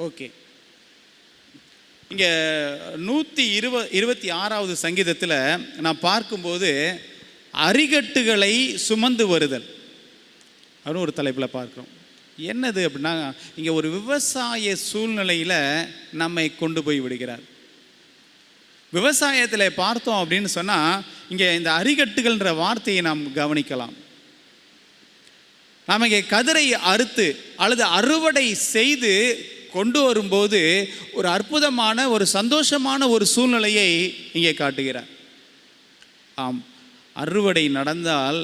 ஓகே. இங்கே 126வது சங்கீதத்தில் நான் பார்க்கும்போது அரிகட்டுகளை சுமந்து வருதல் அப்படின்னு ஒரு தலைப்பில் பார்க்குறோம். என்னது அப்படின்னா, இங்கே ஒரு விவசாய சூழ்நிலையில் நம்மை கொண்டு போய் விடுகிறார். விவசாயத்தில் பார்த்தோம் அப்படின்னு சொன்னால் இங்கே இந்த அரிகட்டுகள்ன்ற வார்த்தையை நாம் கவனிக்கலாம். நாம் இங்கே கதிரை அறுத்து அல்லது அறுவடை செய்து கொண்டு வரும்போது ஒரு அற்புதமான ஒரு சந்தோஷமான ஒரு சூழ்நிலையை இங்கே காட்டுகிறார். ஆம், அறுவடை நடந்தால்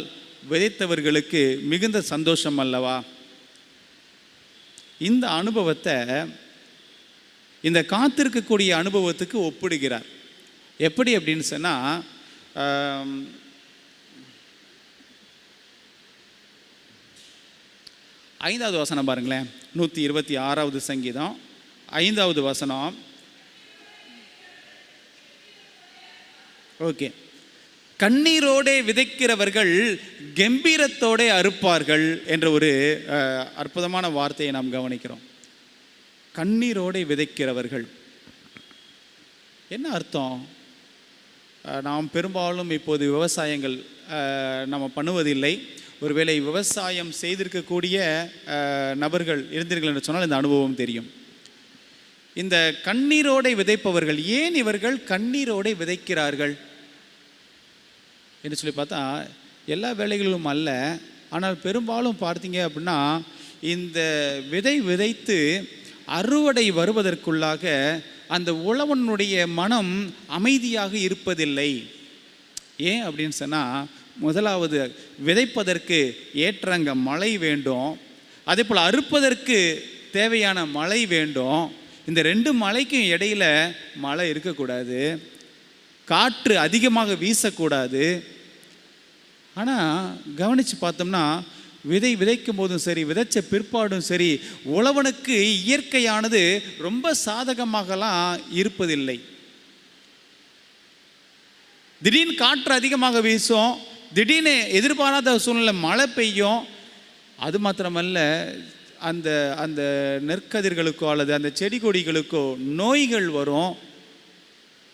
விதைத்தவர்களுக்கு மிகுந்த சந்தோஷம் அல்லவா? இந்த அனுபவத்தை இந்த காத்திருக்கக்கூடிய அனுபவத்துக்கு ஒப்பிடுகிறார். எப்படி அப்படின்னு சொன்னால், 5வது வசனம் பாருங்களேன். 126வது சங்கீதம் 5வது வசனம். ஓகே. கண்ணீரோடே விதைக்கிறவர்கள் கம்பீரத்தோடே அறுப்பார்கள் என்ற ஒரு அற்புதமான வார்த்தையை நாம் கவனிக்கிறோம். கண்ணீரோடே விதைக்கிறவர்கள் என்ன அர்த்தம்? நாம் பெரும்பாலும் இப்போது விவசாயங்கள் நம்ம பண்ணுவதில்லை. ஒருவேளை விவசாயம் செய்திருக்கக்கூடிய நபர்கள் இருந்தீர்கள் என்று சொன்னால் இந்த அனுபவம் தெரியும். இந்த கண்ணீரோடை விதைப்பவர்கள், ஏன் இவர்கள் கண்ணீரோடை விதைக்கிறார்கள் என்று சொல்லி பார்த்தா, எல்லா வேலைகளிலும் அல்ல, ஆனால் பெரும்பாலும் பார்த்தீங்க அப்படின்னா இந்த விதை விதைத்து அறுவடை வருவதற்குள்ளாக அந்த உழவனுடைய மனம் அமைதியாக இருப்பதில்லை. ஏன் அப்படின்னு சொன்னால், முதலாவது விதைப்பதற்கு ஏற்றங்க மழை வேண்டும், அதே போல் அறுப்பதற்கு தேவையான மழை வேண்டும். இந்த 2 மழைக்கும் இடையில் மழை இருக்கக்கூடாது, காற்று அதிகமாக வீசக்கூடாது. ஆனால் கவனித்து பார்த்தோம்னா விதைக்கும் போதும் சரி, விதைச்ச பிற்பாடும் சரி, உழவனுக்கு இயற்கையானது ரொம்ப சாதகமாகலாம் இருப்பதில்லை. திடீர்னு காற்று அதிகமாக வீசும், திடீர்னு எதிர்பாராத சூழ்நிலை மழை பெய்யும். அது மாத்திரமல்ல, அந்த அந்த நெற்கதிர்களுக்கோ அல்லது அந்த செடி கொடிகளுக்கோ நோய்கள் வரும்.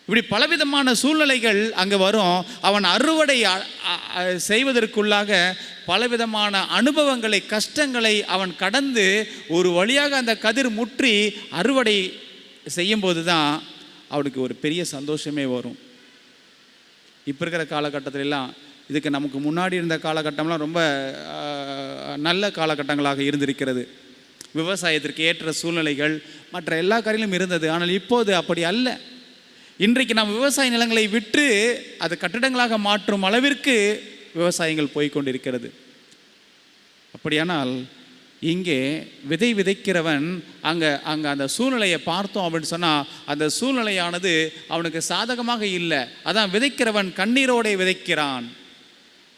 இப்படி பலவிதமான சூழ்நிலைகள் அங்கே வரும். அவன் அறுவடை செய்வதற்குள்ளாக பலவிதமான அனுபவங்களை, கஷ்டங்களை அவன் கடந்து ஒரு வழியாக அந்த கதிர் முற்றி அறுவடை செய்யும்போது தான் அவனுக்கு ஒரு பெரிய சந்தோஷமே வரும். இப்போ இருக்கிற காலகட்டத்திலெல்லாம், இதுக்கு நமக்கு முன்னாடி இருந்த காலகட்டம்லாம் ரொம்ப நல்ல காலகட்டங்களாக இருந்திருக்கிறது. விவசாயத்திற்கு ஏற்ற சூழ்நிலைகள் மற்ற எல்லா காரிலும் இருந்தது. ஆனால் இப்போது அப்படி அல்ல. இன்றைக்கு நாம் விவசாய நிலங்களை விற்று அது கட்டிடங்களாக மாற்றும் அளவிற்கு விவசாயங்கள் போய்கொண்டிருக்கிறது. அப்படியானால் இங்கே விதைக்கிறவன் அங்கே அந்த சூழ்நிலையை பார்த்தோம் அப்படின்னு சொன்னால், அந்த சூழ்நிலையானது அவனுக்கு சாதகமாக இல்லை. அதான் விதைக்கிறவன் கண்ணீரோடே விதைக்கிறான்,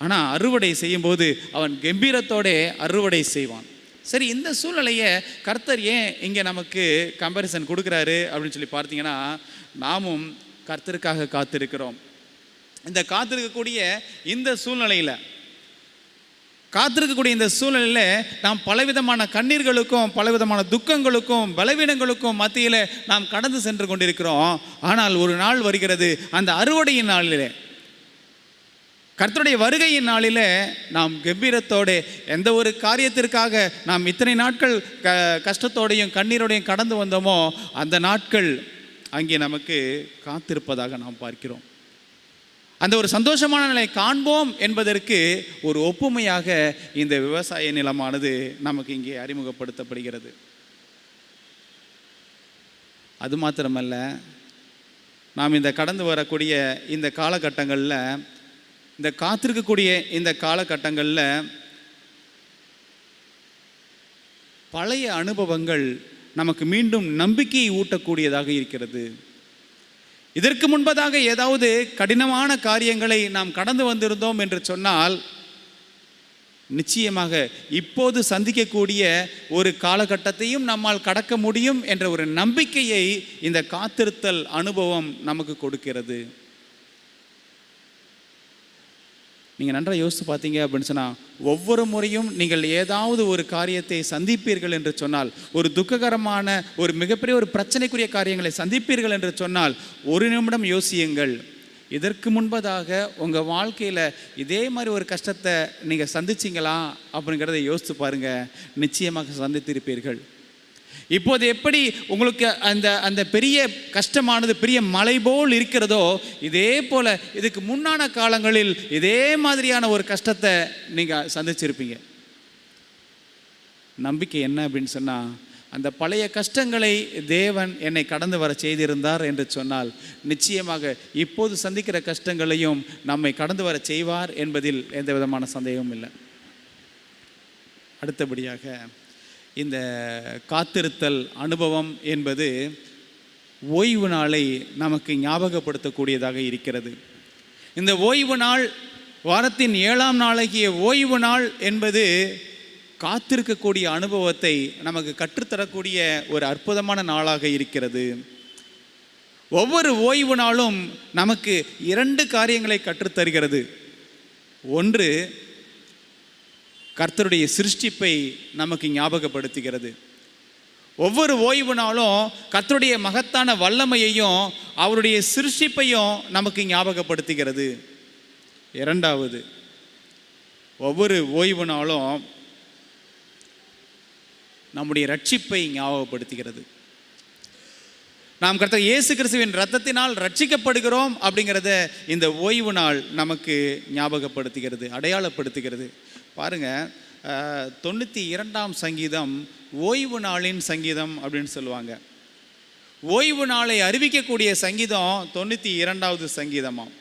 ஆனால் அறுவடை செய்யும்போது அவன் கம்பீரத்தோடே அறுவடை செய்வான். சரி, இந்த சூழ்நிலையை கர்த்தர் ஏன் இங்கே நமக்கு கம்பேரிசன் கொடுக்குறாரு அப்படின்னு சொல்லி பார்த்தீங்கன்னா, நாமும் கர்த்தருக்காக காத்திருக்கிறோம். இந்த காத்திருக்கக்கூடிய இந்த சூழ்நிலையில் காத்திருக்கக்கூடிய இந்த சூழ்நிலையில் நாம் பலவிதமான கண்ணீர்களுக்கும் பலவிதமான துக்கங்களுக்கும் பலவீனங்களுக்கும் மத்தியில் நாம் கடந்து சென்று கொண்டிருக்கிறோம். ஆனால் ஒரு நாள் வருகிறது, அந்த அறுவடையின் நாளிலே, கர்த்தருடைய வருகையின் நாளில் நாம் கம்பீரத்தோடு எந்த ஒரு காரியத்திற்காக நாம் இத்தனை நாட்கள் கஷ்டத்தோடையும் கண்ணீரோடையும் கடந்து வந்தோமோ அந்த நாட்கள் அங்கே நமக்கு காத்திருப்பதாக நாம் பார்க்கிறோம். அந்த ஒரு சந்தோஷமான நிலை காண்போம் என்பதற்கு ஒரு ஒப்புமையாக இந்த விவசாய நிலமானது நமக்கு இங்கே அறிமுகப்படுத்தப்படுகிறது. அது மாத்திரமல்ல, நாம் இந்த கடந்து வரக்கூடிய இந்த காலகட்டங்களில், இந்த காத்திருக்கக்கூடிய இந்த காலகட்டங்களில் பழைய அனுபவங்கள் நமக்கு மீண்டும் நம்பிக்கையை ஊட்டக்கூடியதாக இருக்கிறது. இதற்கு முன்பதாக ஏதாவது கடினமான காரியங்களை நாம் கடந்து வந்திருந்தோம் என்று சொன்னால் நிச்சயமாக இப்போது சந்திக்கக்கூடிய ஒரு காலகட்டத்தையும் நம்மால் கடக்க முடியும் என்ற ஒரு நம்பிக்கையை இந்த காத்திருத்தல் அனுபவம் நமக்கு கொடுக்கிறது. நீங்கள் நன்றாக யோசித்து பார்த்தீங்க அப்படின்னு சொன்னால், ஒவ்வொரு முறையும் நீங்கள் ஏதாவது ஒரு காரியத்தை சந்திப்பீர்கள் என்று சொன்னால், ஒரு துக்ககரமான ஒரு மிகப்பெரிய ஒரு பிரச்சனைக்குரிய காரியங்களை சந்திப்பீர்கள் என்று சொன்னால், ஒரு நிமிடம் யோசியுங்கள், இதற்கு முன்பதாக உங்கள் வாழ்க்கையில் இதே மாதிரி ஒரு கஷ்டத்தை நீங்கள் சந்திச்சிங்களா அப்படிங்கிறத யோசித்து பாருங்கள். நிச்சயமாக சந்தித்திருப்பீர்கள். இப்போது எப்படி உங்களுக்கு அந்த பெரிய கஷ்டமானது பெரிய மலை போல் இருக்கிறதோ, இதே போல் இதுக்கு முன்னான காலங்களில் இதே மாதிரியான ஒரு கஷ்டத்தை நீங்கள் சந்திச்சிருப்பீங்க. நம்பிக்கை என்ன அப்படின்னு சொன்னால், அந்த பழைய கஷ்டங்களை தேவன் என்னை கடந்து வர செய்திருந்தார் என்று சொன்னால் நிச்சயமாக இப்போது சந்திக்கிற கஷ்டங்களையும் நம்மை கடந்து வர செய்வார் என்பதில் எந்த விதமான சந்தேகமும் இல்லை. அடுத்தபடியாக, இந்த காத்திருத்தல் அனுபவம் என்பது ஓய்வு நாளை நமக்கு ஞாபகப்படுத்தக்கூடியதாக இருக்கிறது. இந்த ஓய்வு நாள், வாரத்தின் 7ஆம் நாளாகிய ஓய்வு நாள் என்பது காத்திருக்கக்கூடிய அனுபவத்தை நமக்கு கற்றுத்தரக்கூடிய ஒரு அற்புதமான நாளாக இருக்கிறது. ஒவ்வொரு ஓய்வு நாளும் நமக்கு 2 காரியங்களை கற்றுத்தருகிறது. ஒன்று, கர்த்தருடைய சிருஷ்டிப்பை நமக்கு ஞாபகப்படுத்துகிறது. ஒவ்வொரு ஓய்வு நாளும் கர்த்தருடைய மகத்தான வல்லமையையும் அவருடைய சிருஷ்டிப்பையும் நமக்கு ஞாபகப்படுத்துகிறது. இரண்டாவது, ஒவ்வொரு ஓய்வு நாளும் நம்முடைய ரட்சிப்பை ஞாபகப்படுத்துகிறது. நாம் கர்த்தர் இயேசு கிறிஸ்துவின் இரத்தத்தினால் ரட்சிக்கப்படுகிறோம் அப்படிங்கிறத இந்த ஓய்வு நாள் நமக்கு ஞாபகப்படுத்துகிறது, அடையாளப்படுத்துகிறது. பாருங்கள், 92ஆம் சங்கீதம் ஓய்வு நாளின் சங்கீதம் அப்படின்னு சொல்லுவாங்க. ஓய்வு நாளை அறிவிக்கக்கூடிய சங்கீதம் 92வது சங்கீதமாம்.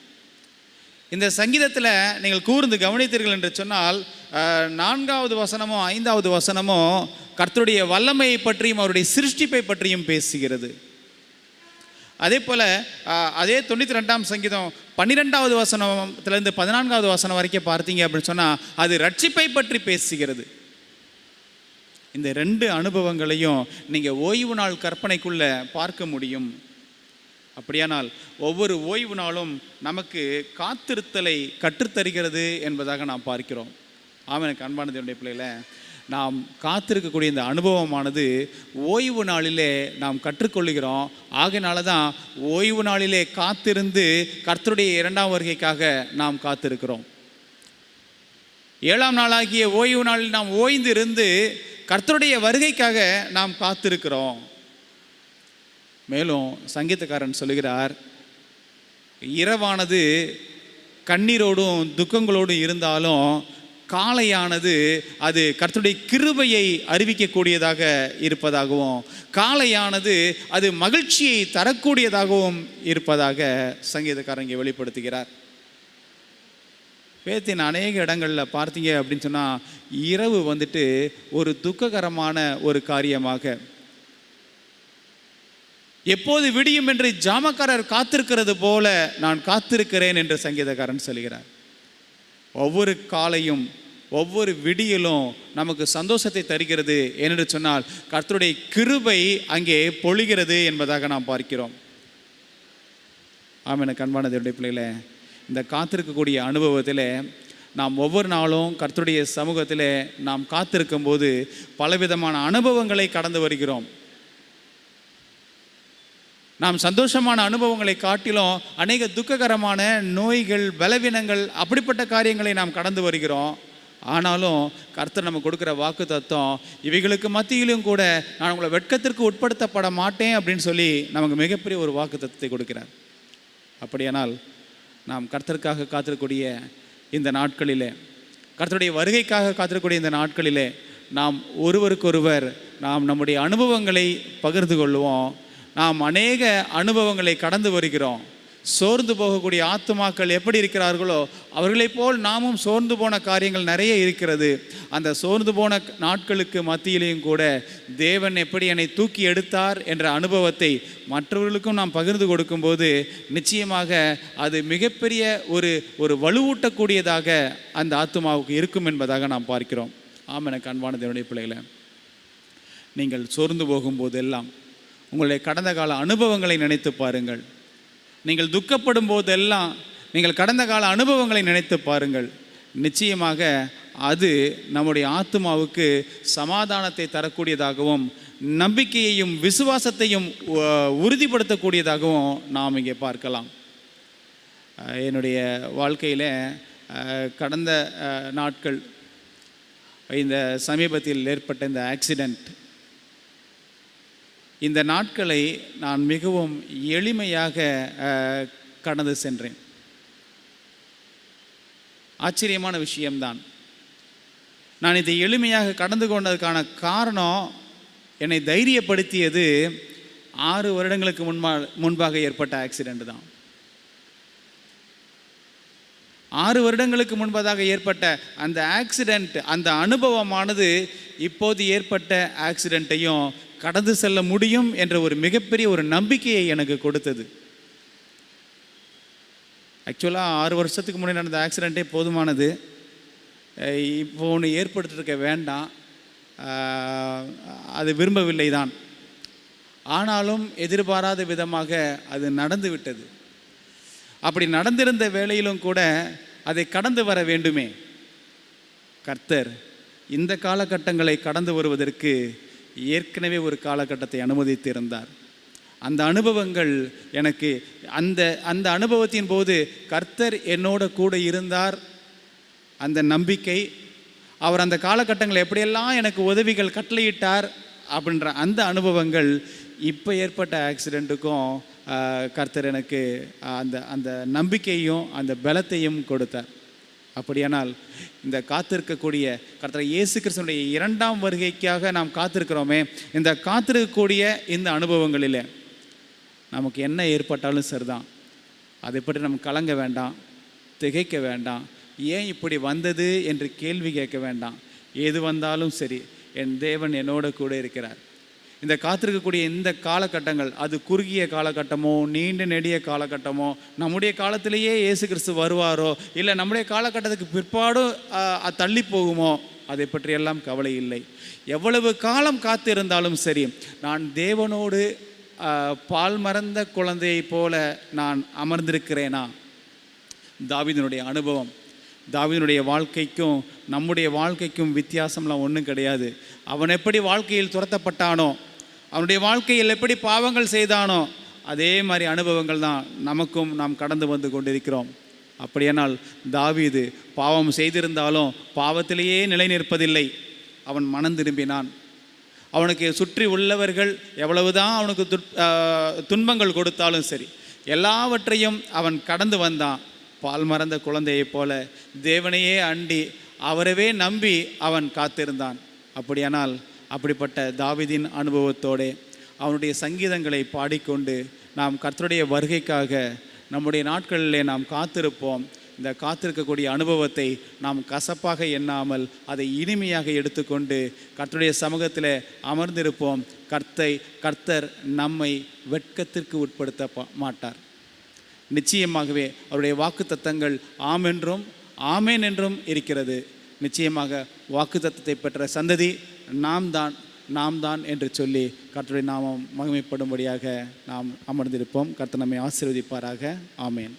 இந்த சங்கீதத்தில் நீங்கள் கூர்ந்து கவனித்தீர்கள் என்று சொன்னால், 4வது வசனமோ 5வது வசனமோ கர்த்தருடைய வல்லமையை பற்றியும் அவருடைய சிருஷ்டிப்பை பற்றியும் பேசுகிறது. அதே போல் அதே 92ஆம் சங்கீதம் 12வது வசனத்திலேருந்து 14வது வசனம் வரைக்கும் பார்த்தீங்க அப்படின்னு சொன்னால் அது ரட்சிப்பை பற்றி பேசுகிறது. இந்த 2 அனுபவங்களையும் நீங்கள் ஓய்வு நாள் கற்பனைக்குள்ளே பார்க்க முடியும். அப்படியானால் ஒவ்வொரு ஓய்வு நாளும் நமக்கு காத்திருத்தலை கற்றுத்தருகிறது என்பதாக நாம் பார்க்கிறோம். ஆமென். அன்பான தேவனுடைய பிள்ளைகளே, நாம் காத்திருக்கக்கூடிய இந்த அனுபவமானது ஓய்வு நாளிலே நாம் கற்றுக்கொள்கிறோம். ஆகையினால தான் ஓய்வு நாளிலே காத்திருந்து கர்த்தருடைய 2ஆம் வருகைக்காக நாம் காத்திருக்கிறோம். 7ஆம் நாளாகிய ஓய்வு நாளில் நாம் ஓய்ந்து இருந்து கர்த்தருடைய வருகைக்காக நாம் காத்திருக்கிறோம். மேலும் சங்கீதக்காரன் சொல்லுகிறார், இரவானது கண்ணீரோடும் துக்கங்களோடும் இருந்தாலும் காலையானது அது கர்த்தருடைய கிருபையை அறிவிக்கக்கூடியதாக இருப்பதாகவும், காலையானது அது மகிழ்ச்சியை தரக்கூடியதாகவும் இருப்பதாக சங்கீதக்காரன் இங்கே வெளிப்படுத்துகிறார். வேதத்தின் அநேக இடங்களில் பார்த்தீங்க அப்படின்னு சொன்னால், இரவு வந்துட்டு ஒரு துக்ககரமான ஒரு காரியமாக, எப்போது விடியும் என்று ஜாமக்காரர் காத்திருக்கிறது போல நான் காத்திருக்கிறேன் என்று சங்கீதக்காரன் சொல்கிறார். ஒவ்வொரு காலையும் ஒவ்வொரு விடியலும் நமக்கு சந்தோஷத்தை தருகிறது. ஏனென்று சொன்னால் கர்த்தருடைய கிருபை அங்கே பொழிகிறது என்பதாக நாம் பார்க்கிறோம். ஆமென். அன்பான தேவனுடைய பிள்ளைகளே, இந்த காத்திருக்கக்கூடிய அனுபவத்தில் நாம் ஒவ்வொரு நாளும் கர்த்தருடைய சமூகத்திலே நாம் காத்திருக்கும் போது பலவிதமான அனுபவங்களை கடந்து வருகிறோம். நாம் சந்தோஷமான அனுபவங்களை காட்டிலும் அநேக துக்ககரமான நோய்கள், பலவீனங்கள், அப்படிப்பட்ட காரியங்களை நாம் கடந்து வருகிறோம். ஆனாலும் கர்த்தர் நமக்கு கொடுக்குற வாக்கு தத்துவம், இவைகளுக்கு மத்தியிலும் கூட நான் உங்களை வெட்கத்திற்கு உட்படுத்தப்பட மாட்டேன் அப்படின்னு சொல்லி நமக்கு மிகப்பெரிய ஒரு வாக்கு தத்துவத்தை கொடுக்கிறார். அப்படியானால் நாம் கர்த்தருக்காக காத்திருக்கக்கூடிய இந்த நாட்களிலே, கர்த்தருடைய வருகைக்காக காத்திருக்கக்கூடிய இந்த நாட்களிலே நாம் ஒருவருக்கொருவர் நாம் நம்முடைய அனுபவங்களை பகிர்ந்து கொள்வோம். நாம் அநேக அனுபவங்களை கடந்து வருகிறோம். சோர்ந்து போகக்கூடிய ஆத்துமாக்கள் எப்படி இருக்கிறார்களோ அவர்களைப் போல் நாமும் சோர்ந்து போன காரியங்கள் நிறைய இருக்கிறது. அந்த சோர்ந்து போன நாட்களுக்கு மத்தியிலையும் கூட தேவன் எப்படி என்னை தூக்கி எடுத்தார் என்ற அனுபவத்தை மற்றவர்களுக்கும் நாம் பகிர்ந்து கொடுக்கும்போது நிச்சயமாக அது மிகப்பெரிய ஒரு வலுவூட்டக்கூடியதாக அந்த ஆத்துமாவுக்கு இருக்கும் என்பதாக நாம் பார்க்கிறோம். எனக்கு அன்பான தேவனுடைய பிள்ளைகளை, நீங்கள் சோர்ந்து போகும்போதெல்லாம் உங்களுடைய கடந்த கால அனுபவங்களை நினைத்து பாருங்கள். நீங்கள் துக்கப்படும் போதெல்லாம் நீங்கள் கடந்த கால அனுபவங்களை நினைத்து பாருங்கள். நிச்சயமாக அது நம்முடைய ஆத்துமாவுக்கு சமாதானத்தை தரக்கூடியதாகவும் நம்பிக்கையையும் விசுவாசத்தையும் உறுதிப்படுத்தக்கூடியதாகவும் நாம் இங்கே பார்க்கலாம். என்னுடைய வாழ்க்கையில் கடந்த நாட்கள், இந்த சமீபத்தில் ஏற்பட்ட இந்த ஆக்சிடெண்ட், இந்த நாட்களை நான் மிகவும் எளிமையாக கடந்து சென்றேன். ஆச்சரியமான விஷயம்தான். நான் இதை எளிமையாக கடந்து கொண்டதுக்கான காரணம், என்னை தைரியப்படுத்தியது 6 வருடங்களுக்கு முன்பாக ஏற்பட்ட ஆக்சிடெண்ட் தான். 6 வருடங்களுக்கு முன்பதாக ஏற்பட்ட அந்த ஆக்சிடெண்ட், அந்த அனுபவமானது இப்போது ஏற்பட்ட ஆக்சிடெண்ட்டையும் கடந்து செல்ல முடியும் என்ற ஒரு மிகப்பெரிய ஒரு நம்பிக்கையை எனக்கு கொடுத்தது. ஆக்சுவலாக 6 வருஷத்துக்கு முன்னாடி நடந்த ஆக்சிடெண்ட்டே போதுமானது. இப்போ ஒன்று ஏற்படுத்திருக்க வேண்டாம், அது விரும்பவில்லை தான். ஆனாலும் எதிர்பாராத விதமாக அது நடந்து விட்டது. அப்படி நடந்திருந்த வேளையிலும் கூட அதை கடந்து வர வேண்டுமே. கர்த்தர் இந்த காலகட்டங்களை கடந்து வருவதற்கு ஏற்கனவே ஒரு காலகட்டத்தை அனுமதித்திருந்தார். அந்த அனுபவங்கள் எனக்கு அந்த அனுபவத்தின் போது கர்த்தர் என்னோட கூட இருந்தார். அந்த நம்பிக்கை, அவர் அந்த காலகட்டங்கள் எப்படியெல்லாம் எனக்கு உதவிகள் கட்டளையிட்டார் அப்படின்ற அந்த அனுபவங்கள் இப்போ ஏற்பட்ட ஆக்சிடெண்ட்டுக்கும் கர்த்தர் எனக்கு அந்த நம்பிக்கையும் அந்த பலத்தையும் கொடுத்தார். அப்படியானால் இந்த காத்திருக்கக்கூடிய கர்த்தர் இயேசு கிறிஸ்துவினுடைய 2ஆம் வருகைக்காக நாம் காத்திருக்கிறோமே, இந்த காத்திருக்கக்கூடிய இந்த அனுபவங்களில் நமக்கு என்ன ஏற்பட்டாலும் சரிதான், அதை பற்றி நம்ம கலங்க வேண்டாம், திகைக்க வேண்டாம், ஏன் இப்படி வந்தது என்று கேள்வி கேட்க வேண்டாம். எது வந்தாலும் சரி, என் தேவன் என்னோட கூட இருக்கிறார். இந்த காத்திருக்கக்கூடிய இந்த காலகட்டங்கள், அது குறுகிய காலகட்டமோ நீண்ட நெடிய காலகட்டமோ, நம்முடைய காலத்திலேயே இயேசு கிறிஸ்து வருவாரோ இல்லை நம்முடைய காலகட்டத்துக்கு பிற்பாடும் தள்ளி போகுமோ, அதை பற்றியெல்லாம் கவலை இல்லை. எவ்வளவு காலம் காத்திருந்தாலும் சரி, நான் தேவனோடு பால் மறந்த குழந்தையை போல நான் அமர்ந்திருக்கிறேனா? தாவீதினுடைய அனுபவம், தாவீதினுடைய வாழ்க்கைக்கும் நம்முடைய வாழ்க்கைக்கும் வித்தியாசம்லாம் ஒன்றும் கிடையாது. அவன் எப்படி வாழ்க்கையில் துரத்தப்பட்டானோ, அவனுடைய வாழ்க்கையில் எப்படி பாவங்கள் செய்தானோ, அதே மாதிரி அனுபவங்கள் தான் நமக்கும் நாம் கடந்து வந்து கொண்டிருக்கிறோம். அப்படியானால் தாவீது பாவம் செய்திருந்தாலும் பாவத்திலேயே நிலை நிற்பதில்லை. அவன் மனம் திரும்பினான். அவனுக்கு சுற்றி உள்ளவர்கள் எவ்வளவுதான் அவனுக்கு துன்பங்கள் கொடுத்தாலும் சரி, எல்லாவற்றையும் அவன் கடந்து வந்தான். பால் மறந்த குழந்தையைப் போல தேவனையே அண்டி அவரவே நம்பி அவன் காத்திருந்தான். அப்படியானால் அப்படிப்பட்ட தாவீதின் அனுபவத்தோடு அவனுடைய சங்கீதங்களை பாடிக்கொண்டு நாம் கர்த்தருடைய வருகைக்காக நம்முடைய நாட்களிலே நாம் காத்திருப்போம். இந்த காத்திருக்கக்கூடிய அனுபவத்தை நாம் கசப்பாக எண்ணாமல் அதை இனிமையாக எடுத்துக்கொண்டு கர்த்தருடைய சமூகத்தில் அமர்ந்திருப்போம். கர்த்தர் நம்மை வெட்கத்திற்கு உட்படுத்த மாட்டார். நிச்சயமாகவே அவருடைய வாக்கு தத்தங்கள் ஆம் என்றும் ஆமேன் என்றும் இருக்கிறது. நிச்சயமாக வாக்கு தத்தத்தை பெற்ற சந்ததி நாம் தான் என்று சொல்லி கர்த்தருடைய நாமம் மகிமைப்படும்படியாக நாம் அமர்ந்திருப்போம். கர்த்தர் நம்மை ஆசீர்வதிப்பாராக. ஆமேன்.